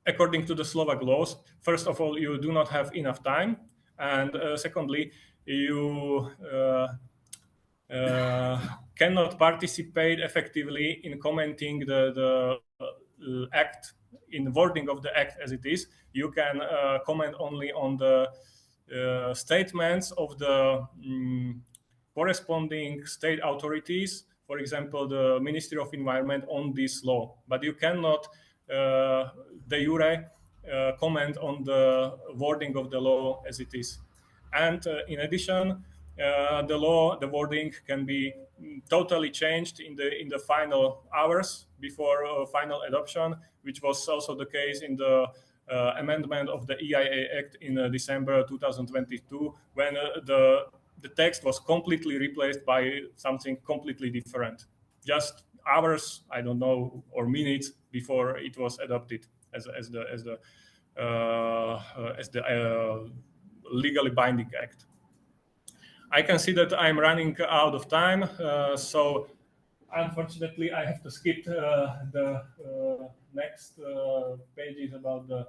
according to the Slovak laws, first of all, you do not have enough time, and secondly, you cannot participate effectively in commenting the act, in the wording of the act as it is. You can comment only on the statements of the corresponding state authorities, for example, the Ministry of Environment, on this law. But you cannot de jure comment on the wording of the law as it is. And in addition, the wording can be totally changed in the final hours before final adoption, which was also the case in the amendment of the EIA Act in December 2022, when the text was completely replaced by something completely different. Just hours, I don't know, or minutes before it was adopted as the legally binding act. I can see that I'm running out of time, so unfortunately I have to skip the next pages about the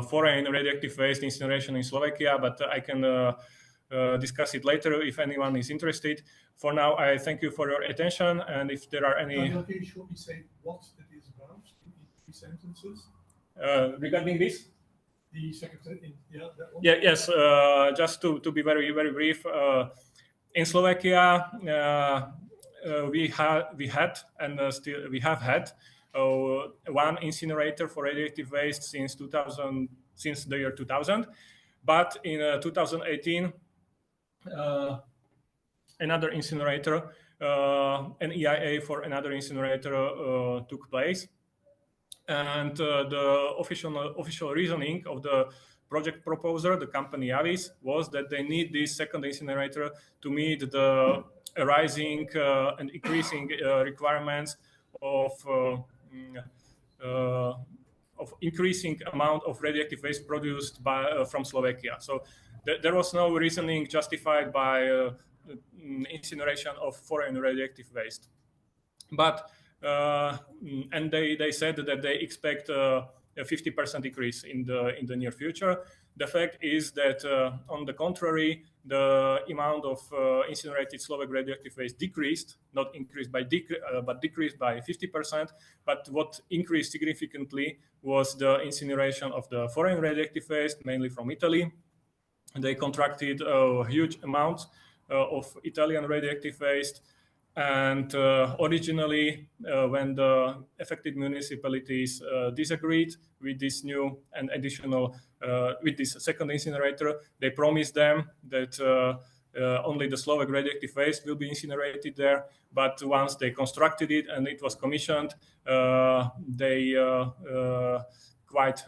foreign radioactive waste incineration in Slovakia, but I can discuss it later if anyone is interested. For now, I thank you for your attention, and if there are any... Can you shortly say what it is about in 3 sentences? Regarding this? The secretary, yeah, that one? Yeah, yes, just to be very, very brief, in Slovakia, we had and still we have had one incinerator for radioactive waste since the year 2000, but in 2018 another incinerator, an EIA for another incinerator took place, and the official reasoning of the project proposer, the company Avis, was that they need this second incinerator to meet the rising and increasing requirements of increasing amount of radioactive waste produced from Slovakia. So there was no reasoning justified by incineration of foreign radioactive waste. But and they said that they expect a 50% increase in the near future. The fact is that, on the contrary, the amount of incinerated Slovak radioactive waste decreased, not increased by but decreased by 50%. But what increased significantly was the incineration of the foreign radioactive waste, mainly from Italy. They contracted a huge amount of Italian radioactive waste, And originally, when the affected municipalities disagreed with this new and additional, with this second incinerator, they promised them that only the Slovak radioactive waste will be incinerated there. But once they constructed it and it was commissioned, they quite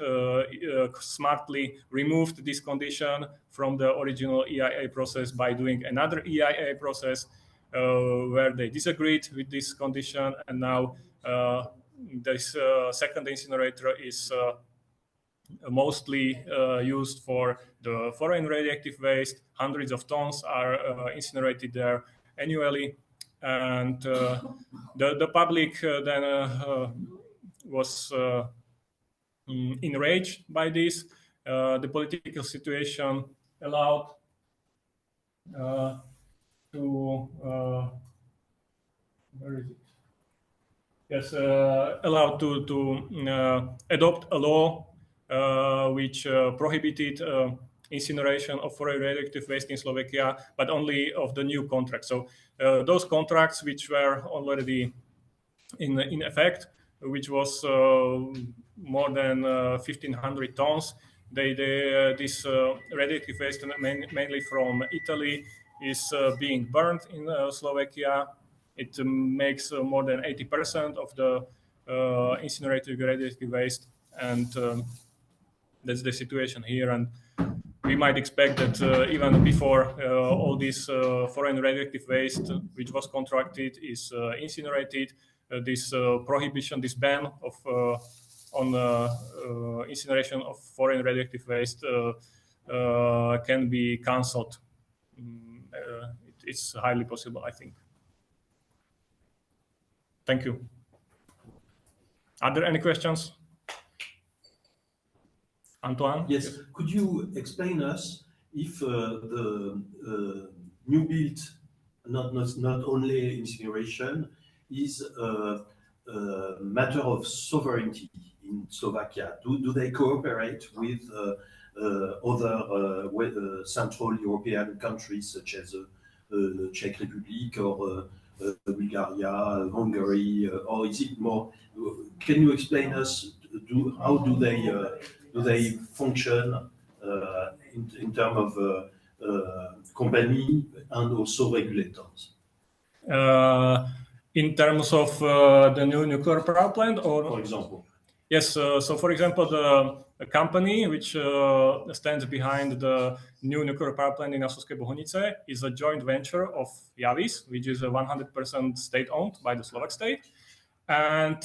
smartly removed this condition from the original EIA process by doing another EIA process where they disagreed with this condition, and now this second incinerator is mostly used for the foreign radioactive waste. Hundreds of tons are incinerated there annually, and the public then was enraged by this. The political situation allowed to where is it? Yes, allowed to adopt a law which prohibited incineration of foreign radioactive waste in Slovakia, but only of the new contracts. So those contracts which were already in effect, which was more than 1,500 tons, this radioactive waste, mainly from Italy, is being burned in Slovakia. It makes more than 80% of the incinerated radioactive waste, and that's the situation here. And we might expect that even before all this foreign radioactive waste, which was contracted, is incinerated, this prohibition, this ban of on incineration of foreign radioactive waste can be cancelled. It's highly possible, I think. Thank you. Are there any questions? Antoine? Yes. Could you explain us if the new build, not only incineration, is a matter of sovereignty in Slovakia? Do they cooperate with other Central European countries such as the Czech Republic or Bulgaria, Hungary, or is it more? Can you explain us how do they function in terms of company and also regulators? In terms of the new nuclear power plant, or for example? Yes. So, for example, the company which stands behind the new nuclear power plant in Asovské Bohunice is a joint venture of Javis, which is 100% state-owned by the Slovak state, and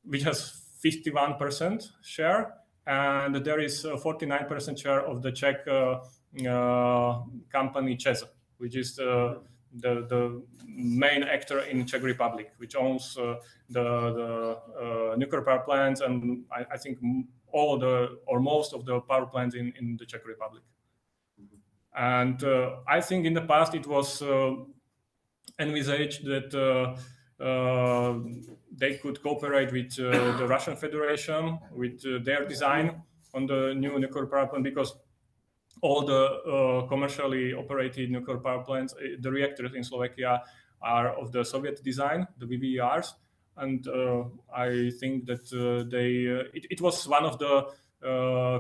which has 51% share, and there is a 49% share of the Czech company Réseau, which is the main actor in Czech Republic, which owns the nuclear power plants, and I think all or most of the power plants in the Czech Republic. And I think in the past it was envisaged that they could cooperate with the Russian Federation with their design on the new nuclear power plant, because all the commercially operated nuclear power plants, the reactors in Slovakia, are of the Soviet design, the VVERs, and I think that it was one of the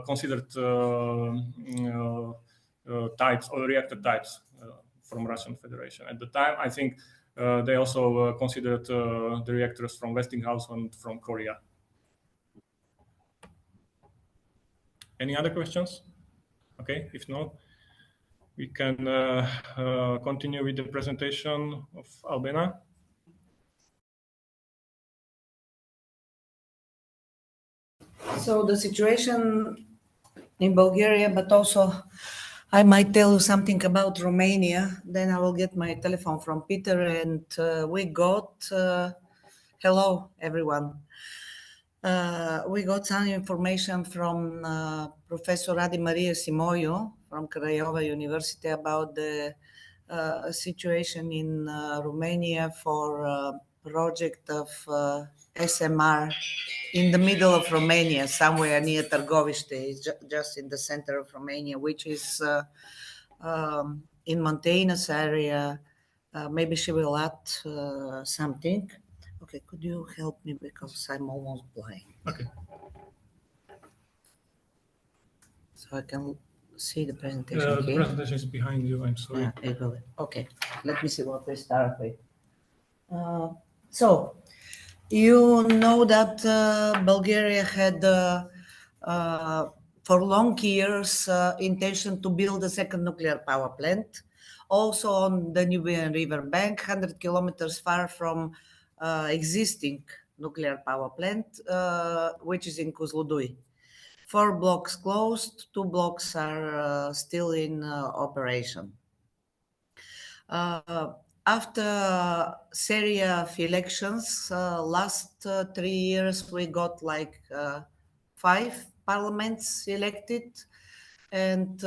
considered types or reactor types from Russian Federation at the time. I think they also considered the reactors from Westinghouse and from Korea. Any other questions? Okay, if not, we can continue with the presentation of Albena. So the situation in Bulgaria, but also I might tell you something about Romania. Then I will get my telephone from Peter, and we got, hello everyone. We got some information from Professor Albena Simeonova from Craiova University about the situation in Romania for a project of SMR in the middle of Romania, somewhere near Târgoviște, just in the center of Romania, which is in mountainous area, Maybe she will add something. Okay, could you help me because I'm almost blind? Okay. So I can see the presentation The here. presentation is behind you, I'm sorry. Yeah, I got it. Okay, let me see what we start with. So, you know that Bulgaria had for long years intention to build a second nuclear power plant, also on the Danube River bank, 100 kilometers far from existing nuclear power plant, which is in Kozloduy. 4 blocks closed, 2 blocks are still in operation. After series of elections, last 3 years, we got like 5 parliaments elected, and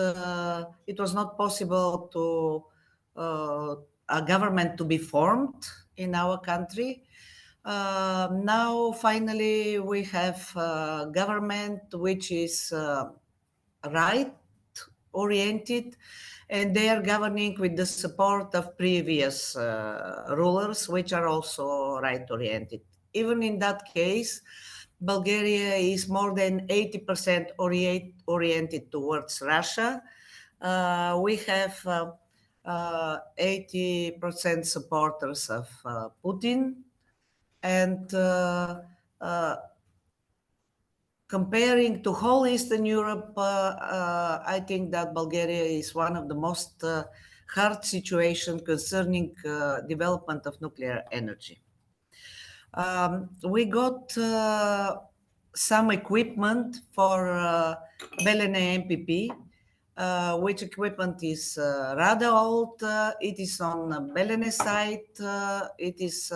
it was not possible to a government to be formed in our country. Now, finally, we have a government which is right-oriented, and they are governing with the support of previous rulers, which are also right-oriented. Even in that case, Bulgaria is more than 80% oriented towards Russia. We have 80% supporters of Putin, and comparing to whole Eastern Europe, I think that Bulgaria is one of the most hard situation concerning development of nuclear energy. We got some equipment for Belene MPP, which equipment is rather old. It is on Belene site. It is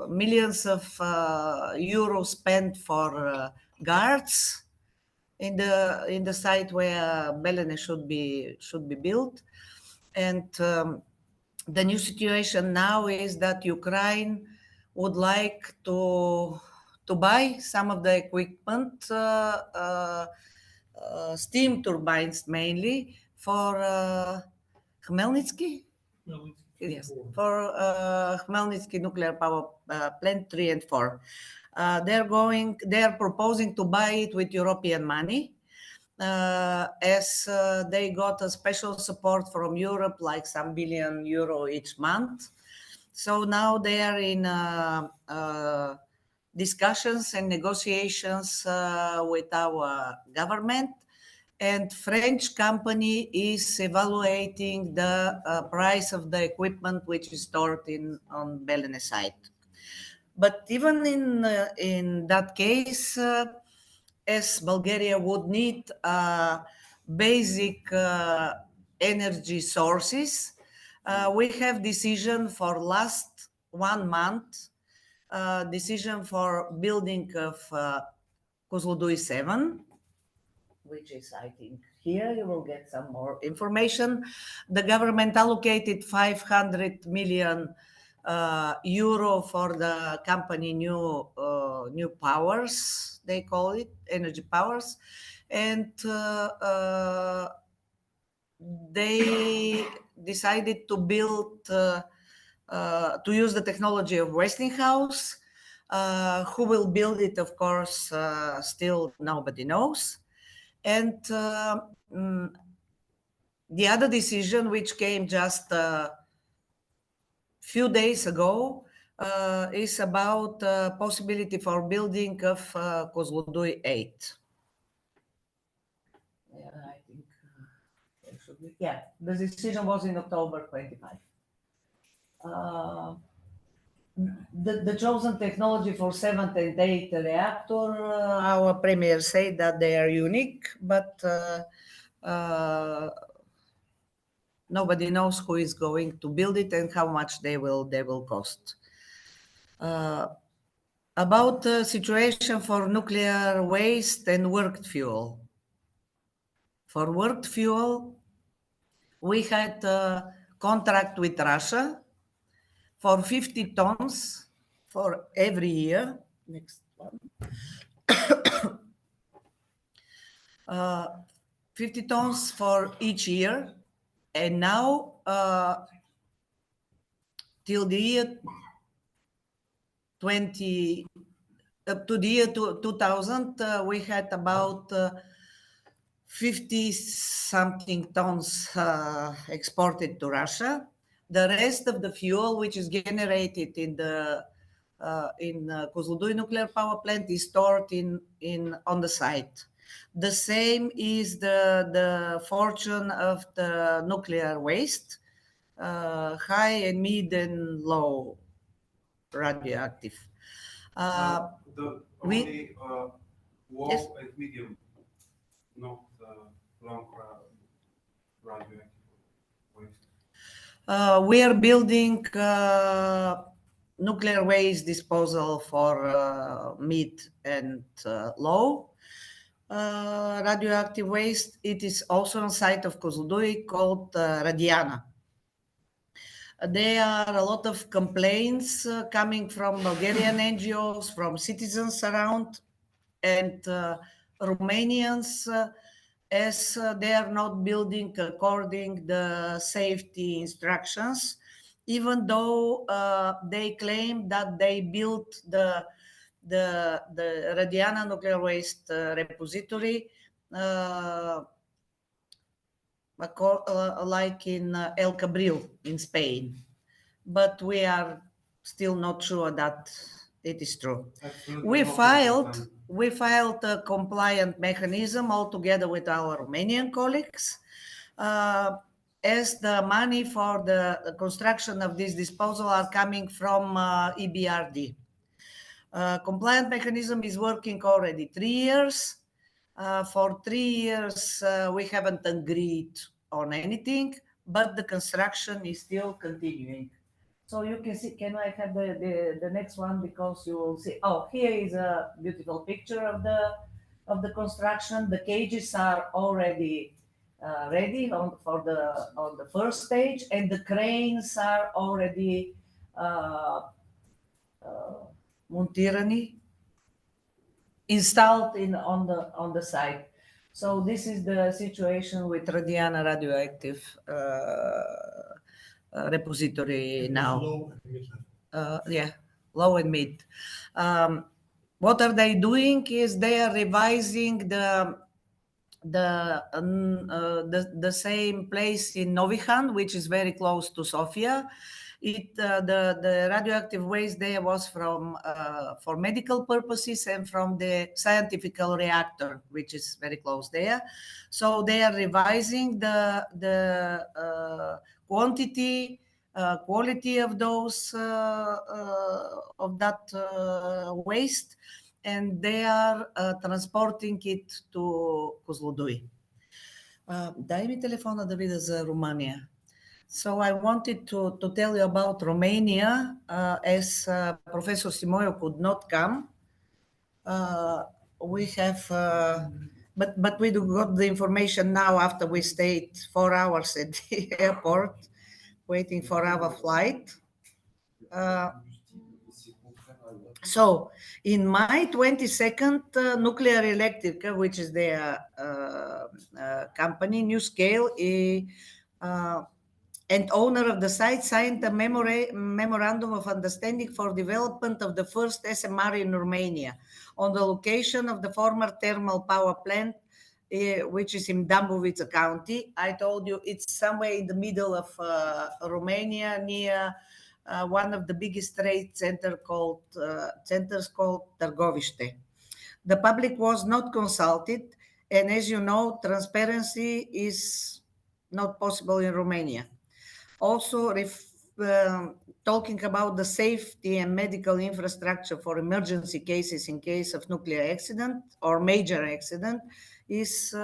millions of euros spent for guards in the site where Belene should be built, and the new situation now is that Ukraine would like to buy some of the equipment, steam turbines mainly, for Khmelnytsky. Yes, for Khmelnytsky nuclear power plant 3 and 4. They are proposing to buy it with European money, as they got a special support from Europe, like some billion euro each month. So now they are in discussions and negotiations with our government, and French company is evaluating the price of the equipment which is stored on Belene site. But even in that case, as Bulgaria would need basic energy sources, we have decision for last 1 month, decision for building of Kozloduy 7, which is, I think, here you will get some more information. The government allocated 500 million euro for the company new powers, they call it, energy powers. And they decided to build, to use the technology of Westinghouse. Who will build it, of course, still nobody knows. And the other decision, which came just a few days ago, is about possibility for building of Kozloduy 8. Yeah, I think it should be. Yeah, the decision was in October 25. The chosen technology for 7th and 8th reactor, our premier said that they are unique, but nobody knows who is going to build it and how much they will cost. About the situation for nuclear waste and worked fuel. For worked fuel, we had a contract with Russia for 50 tons for every year. Next one. 50 tons for each year. And now, till the year 2000, we had about 50 something tons exported to Russia. The rest of the fuel, which is generated in the Kozloduy nuclear power plant, is stored on the site. The same is the fortune of the nuclear waste, high and mid and low radioactive. The only low Yes. and medium, not long radioactive waste. We are building nuclear waste disposal for mid and low radioactive waste. It is also on site of Kozloduy called Radiana. There are a lot of complaints coming from Bulgarian NGOs, from citizens around, and Romanians, as they are not building according the safety instructions, even though they claim that they built the Radiana nuclear waste repository like in El Cabril in Spain. But we are still not sure that it is true. We filed a compliant mechanism all together with our Romanian colleagues, as the money for the construction of this disposal are coming from EBRD. Compliant mechanism is working already 3 years. For 3 years, we haven't agreed on anything, but the construction is still continuing. So you can see, can I have the next one, because you will see, oh, here is a beautiful picture of the construction. The cages are already ready on the first stage, and the cranes are already montirani, installed on the site. So this is the situation with Radiana radioactive repository now. Low and mid level. Yeah, low and mid. What are they doing is they are revising the same place in Novihan, which is very close to Sofia. The radioactive waste there was from for medical purposes and from the scientific reactor, which is very close there. So they are revising the quantity, quality of those of that waste, and they are transporting it to Kozloduy. Дай ми телефона да видя за Румъния. So I wanted to tell you about Romania, as Professor Simoio could not come. We have, but we got the information now after we stayed 4 hours at the airport waiting for our flight. So in May 22nd, Nuclear Electrica, which is their company, NuScale, and owner of the site, signed a memorandum of understanding for development of the first SMR in Romania on the location of the former thermal power plant, which is in Dâmbovița County. I told you it's somewhere in the middle of Romania, near one of the biggest trade centers called Târgoviște. The public was not consulted, and as you know, transparency is not possible in Romania. Also, talking about the safety and medical infrastructure for emergency cases in case of nuclear accident or major accident is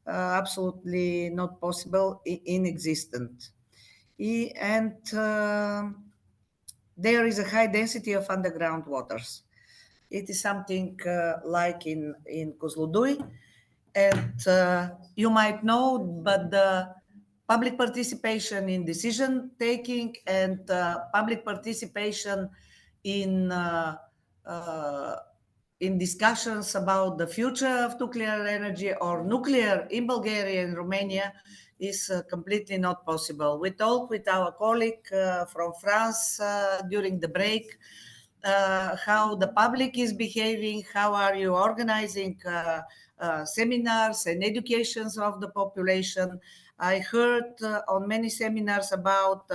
absolutely not possible, inexistent. And there is a high density of underground waters. It is something like in Kozloduy, and you might know, but the public participation in decision taking and public participation in in discussions about the future of nuclear energy or nuclear in Bulgaria and Romania is completely not possible. We talked with our colleague from France during the break, how the public is behaving, how are you organizing seminars and educations of the population. I heard on many seminars about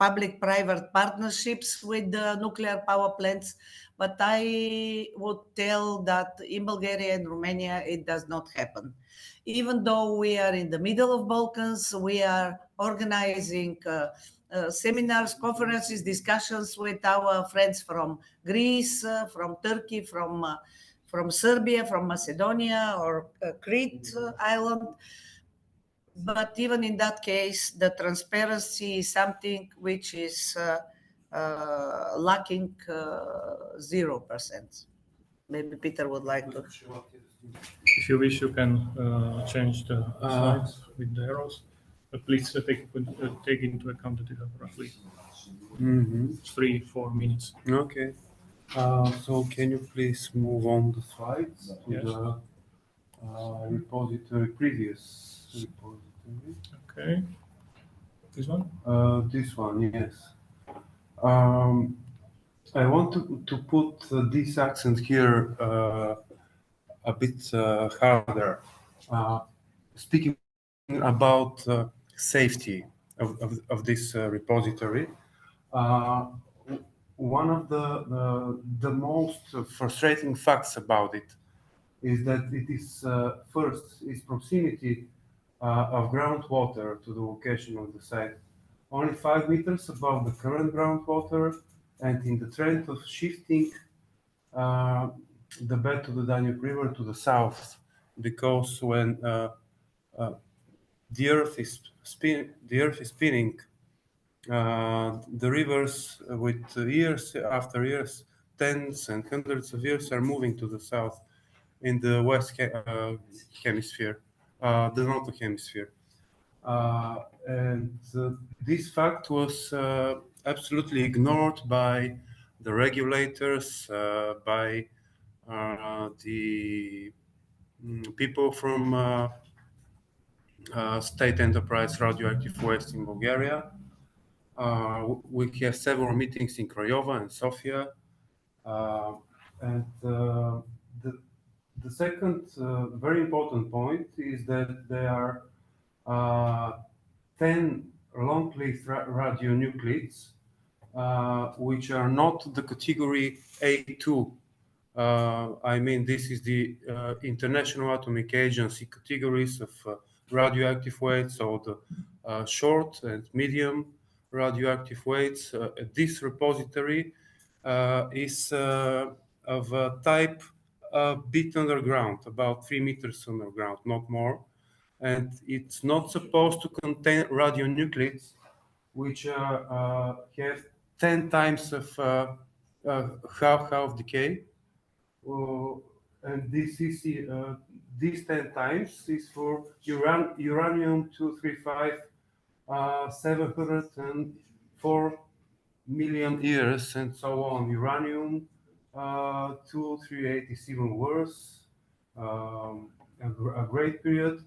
public-private partnerships with the nuclear power plants, but I would tell that in Bulgaria and Romania it does not happen. Even though we are in the middle of Balkans, we are organizing seminars, conferences, discussions with our friends from Greece, from Turkey, from Serbia, from Macedonia, or Crete Island. But even in that case, the transparency is something which is lacking 0%. Maybe Peter would like to. If you wish, you can change the slides with the arrows. But please take into account that you have roughly 3-4 minutes. Okay. So can you please move on the slides to the repository, previous repository? Okay. This one? This one, yes. I want to put this accent here a bit harder. Speaking about safety of this repository, one of the most frustrating facts about it is that it is first is proximity of groundwater to the location of the site, only 5 meters above the current groundwater, and in the trend of shifting the bed to the Danube River to the south, because when the Earth is spinning, the rivers with years after years, tens and hundreds of years, are moving to the south in the west hemisphere, the northern hemisphere. And this fact was absolutely ignored by the regulators, by the people from state enterprise radioactive waste in Bulgaria. We have several meetings in Craiova and Sofia. And the second very important point is that there are 10 long-lived radionuclides, which are not the category A2. I mean, this is the International Atomic Agency categories of radioactive weights, so the short and medium radioactive weights. This repository is of a type a bit underground, about 3 meters underground, not more. And it's not supposed to contain radionuclides, which have 10 times of half decay. And this is these 10 times is for uranium-235, 704 million years, and so on. Uranium-238 is even worse, a great period.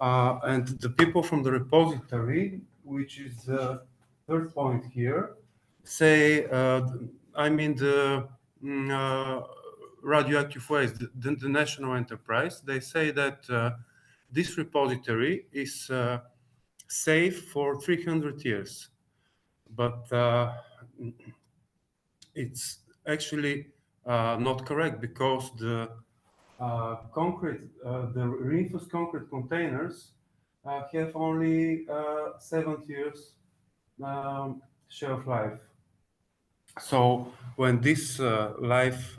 And the people from the repository, which is the third point here, say, I mean, the radioactive waste, the national enterprise, they say that this repository is safe for 300 years. But it's actually not correct, because the the reinforced concrete containers have only 7 years shelf life. So when this life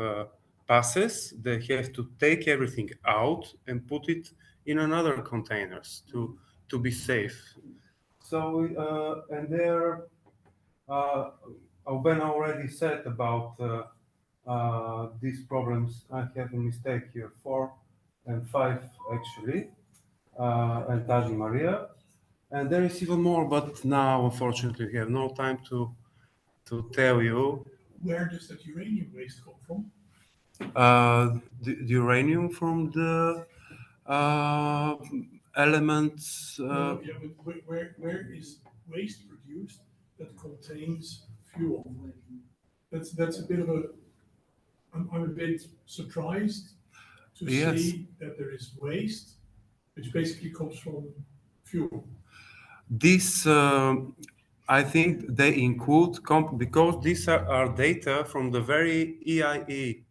passes, they have to take everything out and put it in another containers to be safe. So and there, Albena already said about these problems. I have a mistake here, 4 and 5 actually, and Taji Maria. And there is even more, but now unfortunately we have no time to tell you. where does that uranium waste come from? The uranium from the elements. Yeah, but where is waste produced that contains fuel? That's a bit of a. I'm a bit surprised to see that there is waste, which basically comes from fuel. This, I think they include, because these are data from the very EIE,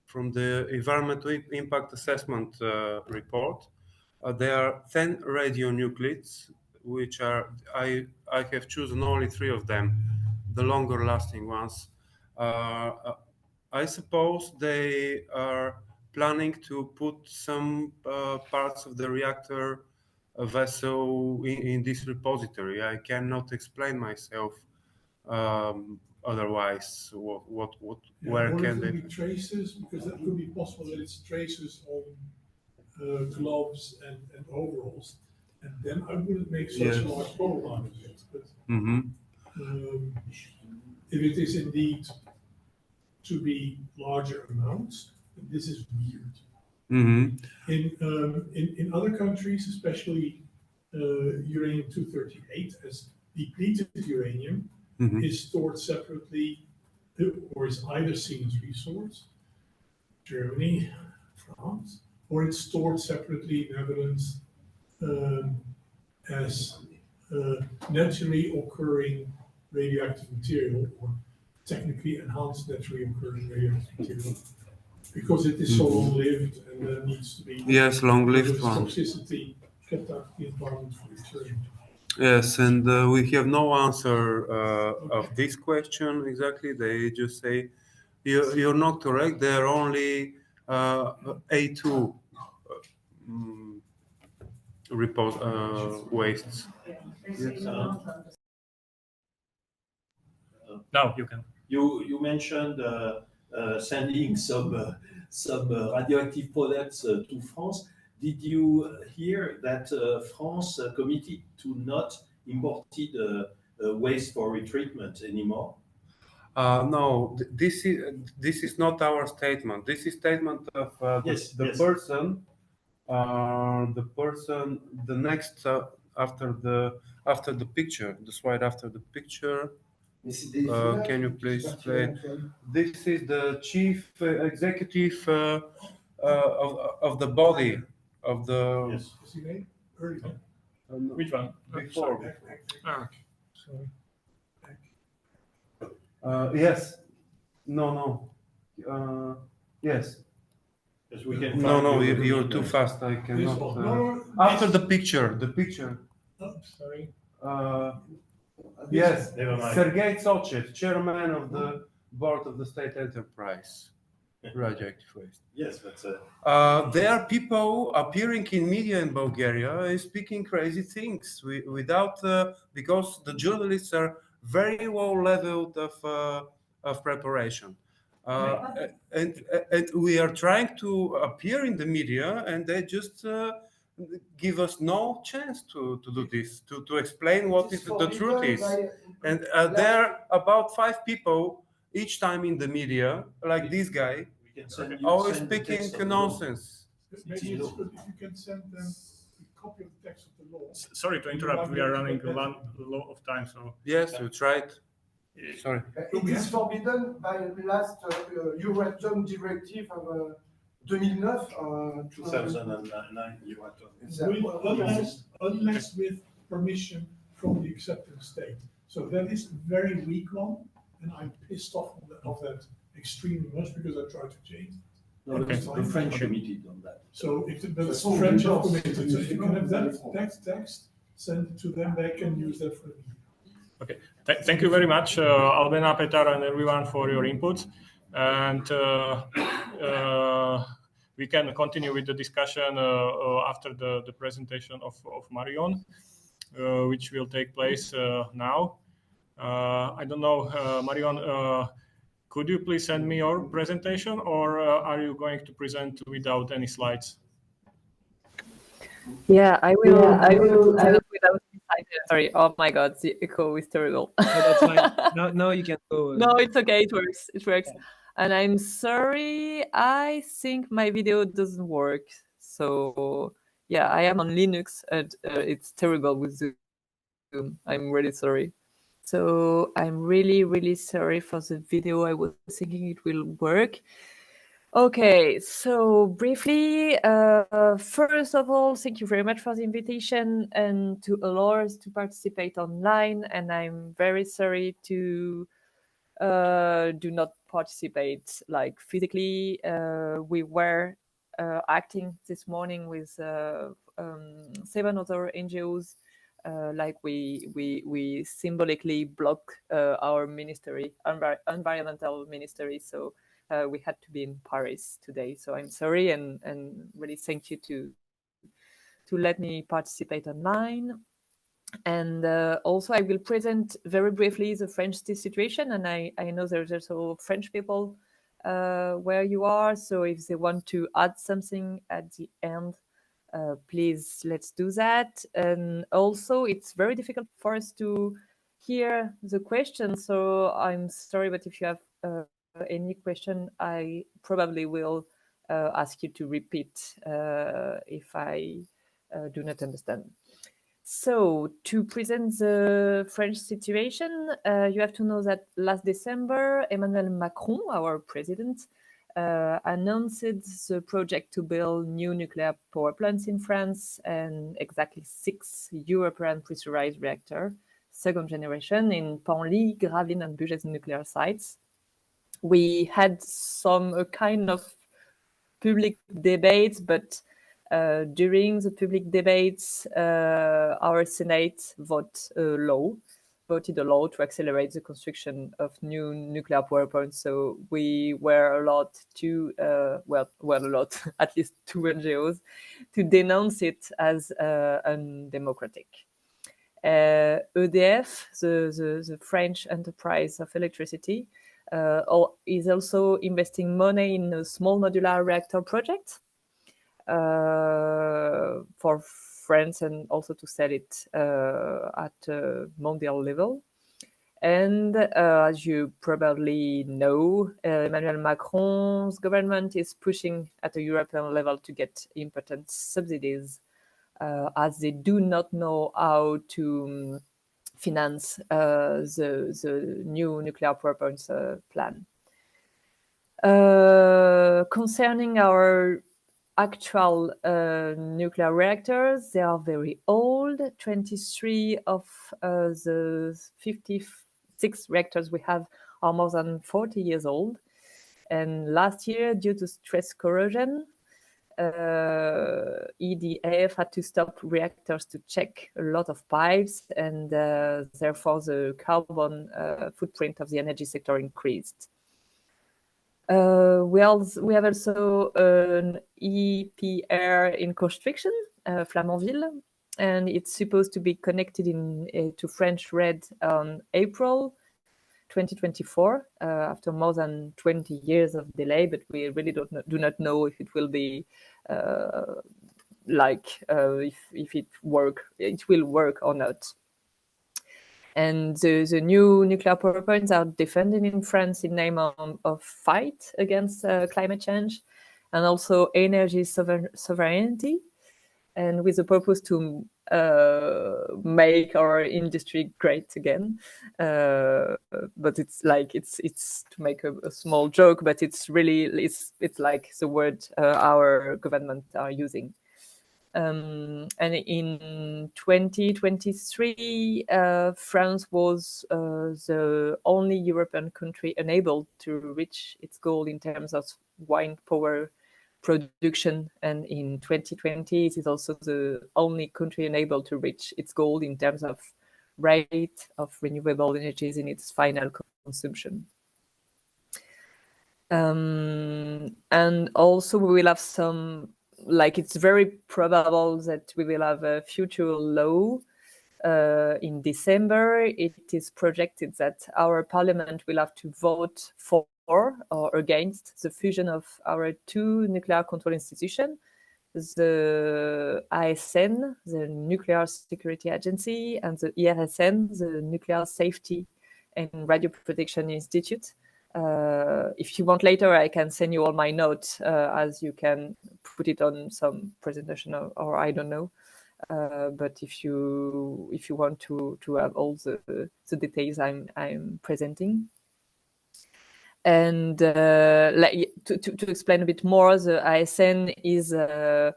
from the Environmental Impact Assessment report. There are 10 radionuclides, which are, I have chosen only 3 of them, the longer lasting ones. I suppose they are planning to put some parts of the reactor vessel in this repository. I cannot explain myself otherwise. Where can they? Be traces, because that could be possible that it's traces on gloves and overalls, and then I wouldn't make such a large problem out of it. But if it is indeed to be larger amounts, this is weird. In other countries, especially uranium-238 as depleted uranium is stored separately, or is either seen as resource, Germany, France, or it's stored separately in Netherlands as naturally occurring radioactive material, or technically enhanced naturally occurring radioactive material, because it is so long-lived and needs to be long-lived one. Toxicity kept out of the environment for eternity. Yes, and we have no answer of this question exactly. They just say you're not correct. There are only A2 wastes. Yes. Now you can. You mentioned sending some radioactive products to France. Did you hear that France committed to not imported waste for retreatment anymore? No, this is not our statement. This is statement of the person. The person, the next after the picture, the slide after the picture. Can you please play? This is the chief executive of the body of the. Yes. Is he name? Which one? Before. Sorry. Yes. No. Yes. Yes, we can. No, you're too fast. I cannot. After the picture. Oh, sorry. Yes, Sergei Tsolchev, chairman of the board of the state enterprise, radioactive waste. Yes, that's there are people appearing in media in Bulgaria and speaking crazy things without, because the journalists are very low leveled of preparation. And we are trying to appear in the media, and they just give us no chance to do this, to explain what is the truth is. And there are about 5 people each time in the media, like this guy, always speaking nonsense. Maybe it's good if you can send them a copy of the text of the law. Sorry to interrupt, we are running low of time. So yes, you tried. Sorry. It is forbidden by the last Euratom directive of 2009. 2009 unless with permission from the accepting state. So that is a very weak one, and I'm pissed off of that extremely much because I tried to change it. The French committed on that. So if the French are committed, so if you can have that text, send it to them, they can use that for me. Okay, thank you very much, Albena, Petar, and everyone for your input. And we can continue with the discussion after the presentation of Marion, which will take place now. I don't know, Marion, could you please send me your presentation, or are you going to present without any slides? Yeah, I will present without Sorry. Oh my God, the echo is terrible. No, that's fine. Now you can go. No, it's okay. It works. It works. And I'm sorry. I think my video doesn't work. So yeah, I am on Linux and it's terrible with Zoom. I'm really sorry. So I'm really, really sorry for the video. I was thinking it will work. Okay, so briefly, first of all, thank you very much for the invitation and to allow us to participate online. And I'm very sorry to do not participate like physically. We were acting this morning with 7 other NGOs. Like we symbolically block our ministry, environmental ministry. So we had to be in Paris today. So I'm sorry and really thank you to let me participate online. And also I will present very briefly the French situation. And I know there's also French people where you are. So if they want to add something at the end, please, let's do that. And also it's very difficult for us to hear the question. So I'm sorry, but if you have any question, I probably will ask you to repeat if I do not understand. So to present the French situation, you have to know that last December, Emmanuel Macron, our president, announced the project to build new nuclear power plants in France and exactly 6 European pressurized reactors, second generation in Penly, Gravelines and Bugey nuclear sites. We had some kind of public debates, but during the public debates, our Senate voted a law to accelerate the construction of new nuclear power plants. So we were allowed to, at least 2 NGOs, to denounce it as undemocratic. EDF, the French enterprise of electricity, is also investing money in a small modular reactor project for France and also to sell it at a mondial level. And as you probably know, Emmanuel Macron's government is pushing at a European level to get important subsidies as they do not know how to finance the new nuclear power plants plan. Concerning our actual nuclear reactors, they are very old. 23 of the 56 reactors we have are more than 40 years old. And last year, due to stress corrosion, EDF had to stop reactors to check a lot of pipes, and therefore the carbon footprint of the energy sector increased. We have also an EPR in construction, Flamanville, and it's supposed to be connected to French RED on April 2024, after more than 20 years of delay, but we really do not know if it will be if it will work or not. And the new nuclear power plants are defended in France in name of fight against climate change and also energy sovereignty, and with the purpose to make our industry great again. But it's to make a small joke, but it's like the word our government are using. And in 2023, France was the only European country unable to reach its goal in terms of wind power production. And in 2020, it is also the only country unable to reach its goal in terms of rate of renewable energies in its final consumption. And also we will have some, it's very probable that we will have a future law in December. It is projected that our parliament will have to vote for or against the fusion of our 2 nuclear control institutions, the ASN, the Nuclear Security Agency, and the IRSN, the Nuclear Safety and Radio Protection Institute. If you want later, I can send you all my notes, as you can put it on some presentation or I don't know. But if you want to have all the details I'm presenting. And like to explain a bit more, the ASN is our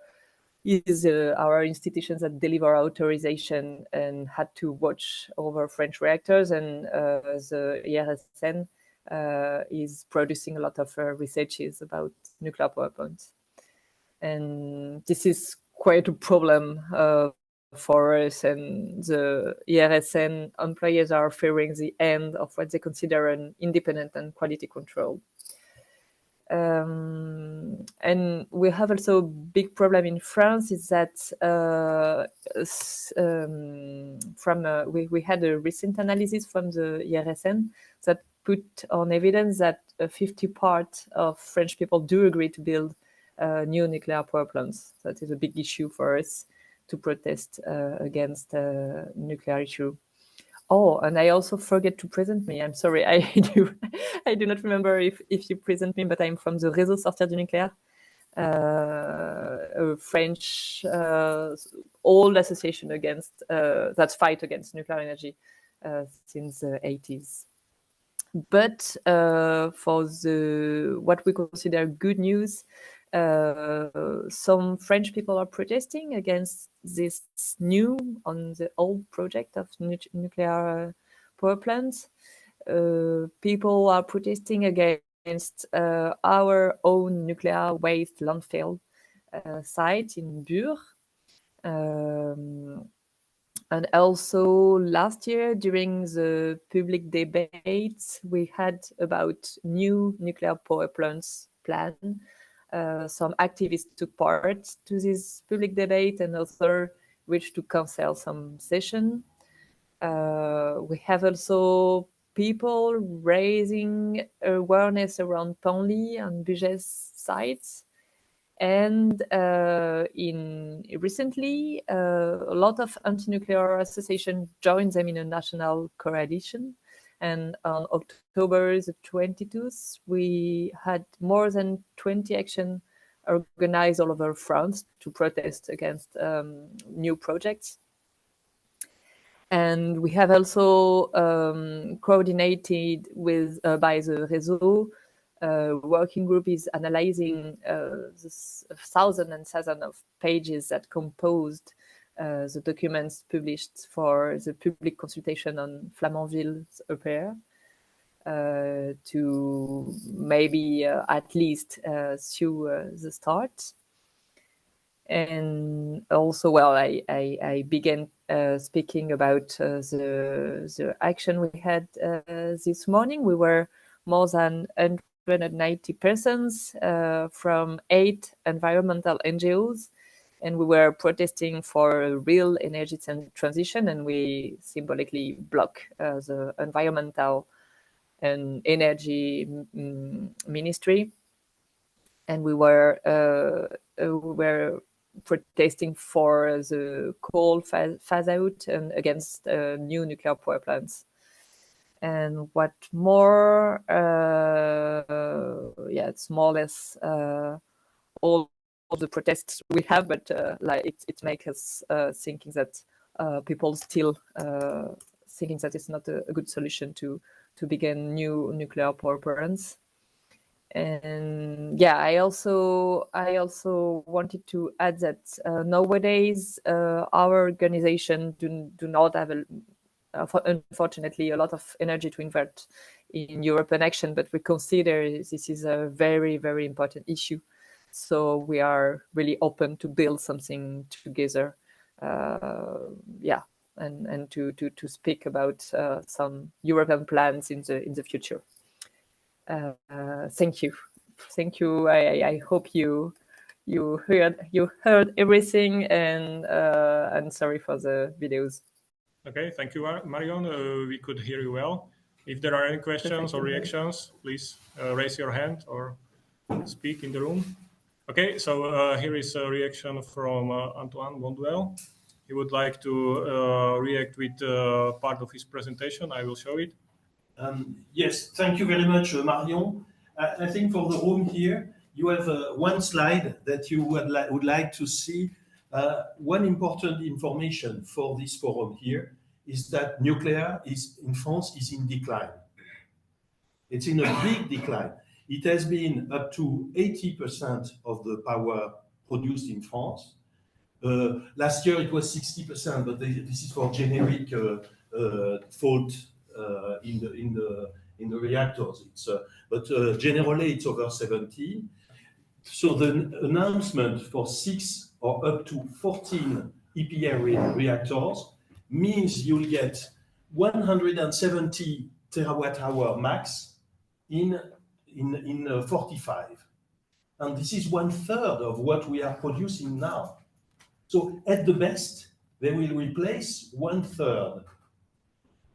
institutions that deliver authorization and had to watch over French reactors, and the IRSN is producing a lot of researches about nuclear power plants. And this is quite a problem for us, and the IRSN employees are fearing the end of what they consider an independent and quality control. And we have also a big problem in France is that we had a recent analysis from the IRSN that put on evidence that 50% of French people do agree to build new nuclear power plants. That is a big issue for us to protest against nuclear issue. Oh, and I also forget to present me. I'm sorry, I do not remember if you present me, but I'm from the Réseau Sortir du nucléaire, a French old association against that fight against nuclear energy since the 80s. But for what we consider good news, some French people are protesting against this new on the old project of nuclear power plants. People are protesting against our own nuclear waste landfill site in Bure. And also last year during the public debates we had about new nuclear power plants plan. Some activists took part to this public debate and others wished to cancel some session. We have also people raising awareness around Penly and Bugès sites. And recently, a lot of anti-nuclear associations joined them in a national coalition. And on October the 22nd, we had more than 20 actions organized all over France to protest against new projects. And we have also coordinated with by the Réseau. Working group is analyzing this thousands and thousands of pages that composed the documents published for the public consultation on Flamanville's affair to maybe at least sue the start. And also, well, I began speaking about the action we had this morning. We were more than 190 persons from 8 environmental NGOs, and we were protesting for a real energy transition, and we symbolically block the environmental and energy ministry, and we were protesting for the coal phase out and against new nuclear power plants. And what more, it's more or less all of the protests we have, but like it makes us thinking that people still thinking that it's not a good solution to begin new nuclear power plants. And yeah, I also wanted to add that nowadays our organization do not have unfortunately a lot of energy to invest in European action, but we consider this is a very, very important issue. So we are really open to build something together, and to speak about some European plans in the future. Thank you. I hope you heard everything, and sorry for the videos. Okay, thank you, Marion. We could hear you well. If there are any questions or reactions, please raise your hand or speak in the room. Okay, so here is a reaction from Antoine Bonduelle. He would like to react with part of his presentation. I will show it. Yes, thank you very much, Marion. I think for the room here, you have one slide that you would like to see. One important information for this forum here is that nuclear in France is in decline. It's in a big decline. It has been up to 80% of the power produced in France. Last year it was 60%, but this is for generic fault in the reactors. But generally it's over 70. So the announcement for 6 or up to 14 EPR reactors means you'll get 170 terawatt-hour max in 45. And this is 1/3 of what we are producing now. So at the best, they will replace 1/3.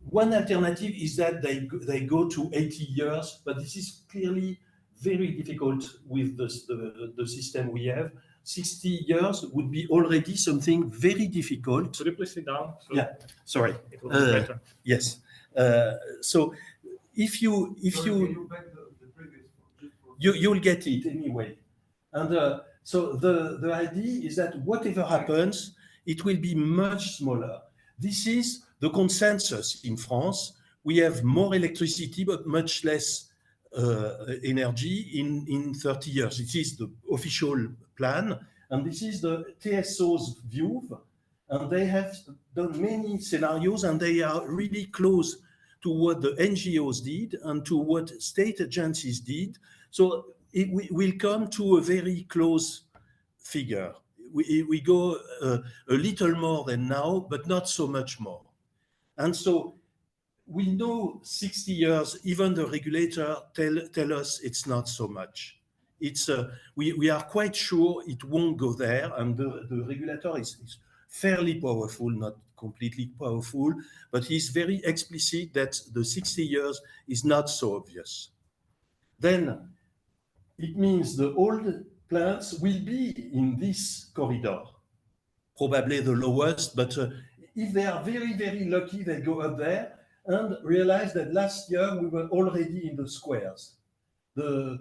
One alternative is that they go to 80 years, but this is clearly very difficult with the system we have. 60 years would be already something very difficult. Could you please sit down? So yeah, sorry. It will be better. Yes. So if you you'll get it anyway. And so the idea is that whatever happens, it will be much smaller. This is the consensus in France. We have more electricity, but much less energy in 30 years. This is the official plan. And this is the TSO's view. And they have done many scenarios, and they are really close to what the NGOs did and to what state agencies did. So we will come to a very close figure. We go a little more than now, but not so much more. And so we know 60 years, even the regulator tell us it's not so much. It's we are quite sure it won't go there, and the regulator is fairly powerful, not completely powerful, but he's very explicit that the 60 years is not so obvious. Then it means the old plants will be in this corridor, probably the lowest, but if they are very, very lucky, they go up there and realize that last year we were already in the squares. The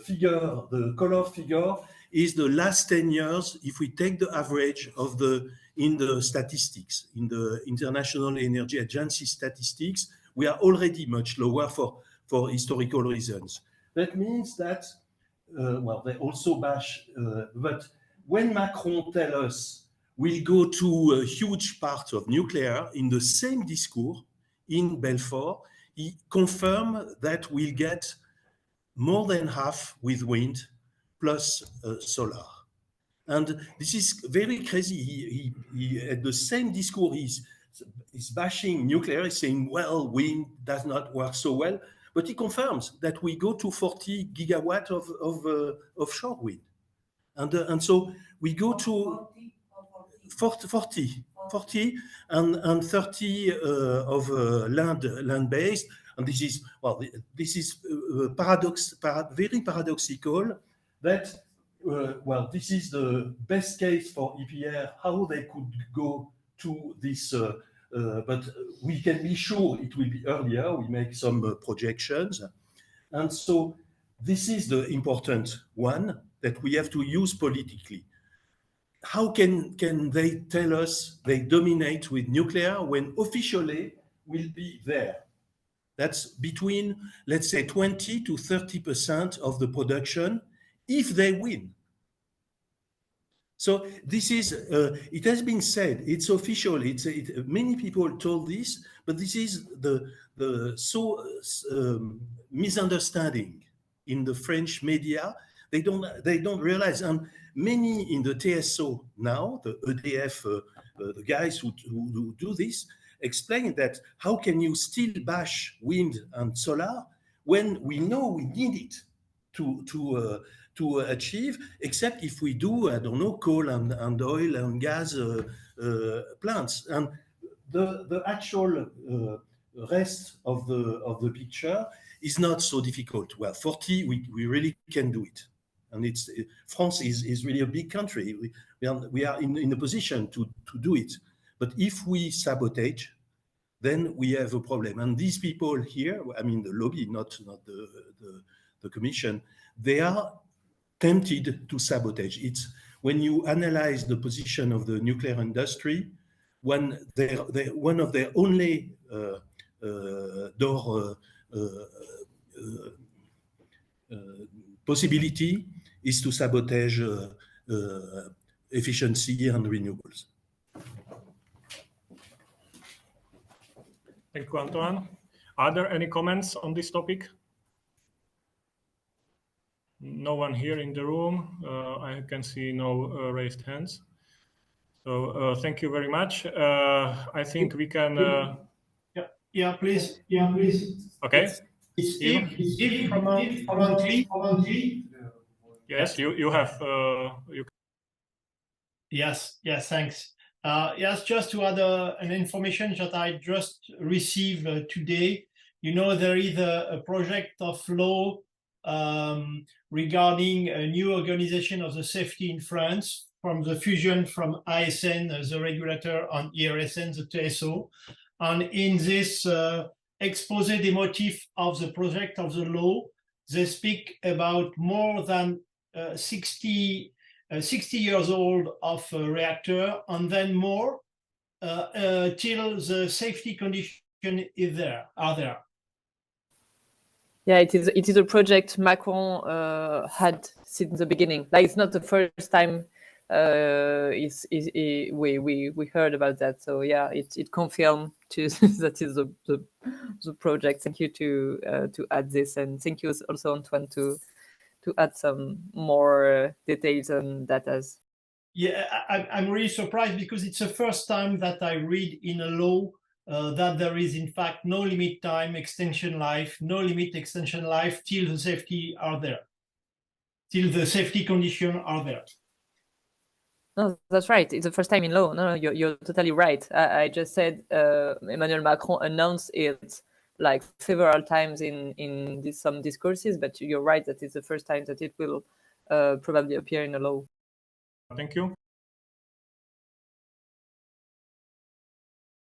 figure, the color figure is the last 10 years. If we take the average of in the statistics, in the International Energy Agency statistics, we are already much lower for historical reasons. That means that, well, they also bash, but when Macron tells us we'll go to a huge part of nuclear, in the same discourse in Belfort, he confirmed that we'll get more than half with wind plus solar. And this is very crazy. He at the same discourse, he's bashing nuclear, he's saying, well, wind does not work so well, but he confirms that we go to 40 gigawatt of offshore wind. And so we go to 40 and 30 of land-based. And this is, well, this is very paradoxical that, well, this is the best case for EPR, how they could go to this, but we can be sure it will be earlier. We make some projections. And so this is the important one that we have to use politically. How can they tell us they dominate with nuclear when officially we'll be there? That's between, let's say, 20 to 30% of the production if they win. So this is, it has been said, it's official, many people told this, but this is the misunderstanding in the French media. They don't realize, and many in the TSO now, the EDF, the guys who do this, explain that how can you still bash wind and solar when we know we need it to achieve, except if we do, I don't know, coal and oil and gas plants. And the actual rest of the picture is not so difficult. Well, 40, we really can do it. And it's France is really a big country. We are in a position to do it. But if we sabotage, then we have a problem. And these people here, I mean the lobby, not the commission, they are tempted to sabotage. It's when you analyze the position of the nuclear industry, one of their only possibility is to sabotage efficiency and renewables. Thank you, Antoine. Are there any comments on this topic? No one here in the room. I can see no raised hands. So thank you very much. I think we can. Yeah, please. Okay. It's Yves from Yes, you have. Yes, thanks. Yes, just to add an information that I just received today. You know, there is a project of law regarding a new organization of the safety in France from the fusion from ASN, the regulator, and IRSN, the TSO. And in this exposé des motifs of the project of the law, they speak about more than 60 years old of a reactor, and then more till the safety condition are there. Yeah, it is a project Macron had since the beginning. Like, it's not the first time we heard about that. So yeah, it confirmed that is the project. Thank you to add this, and thank you also, Antoine, to add some more details and data. Yeah, I'm really surprised because it's the first time that I read in a law that there is in fact no limit time extension life, no limit extension life till the safety are there, till the safety condition are there. No, that's right. It's the first time in law. No, you're totally right. I just said Emmanuel Macron announced it like several times in some discourses, but you're right that it's the first time that it will probably appear in a law. Thank you.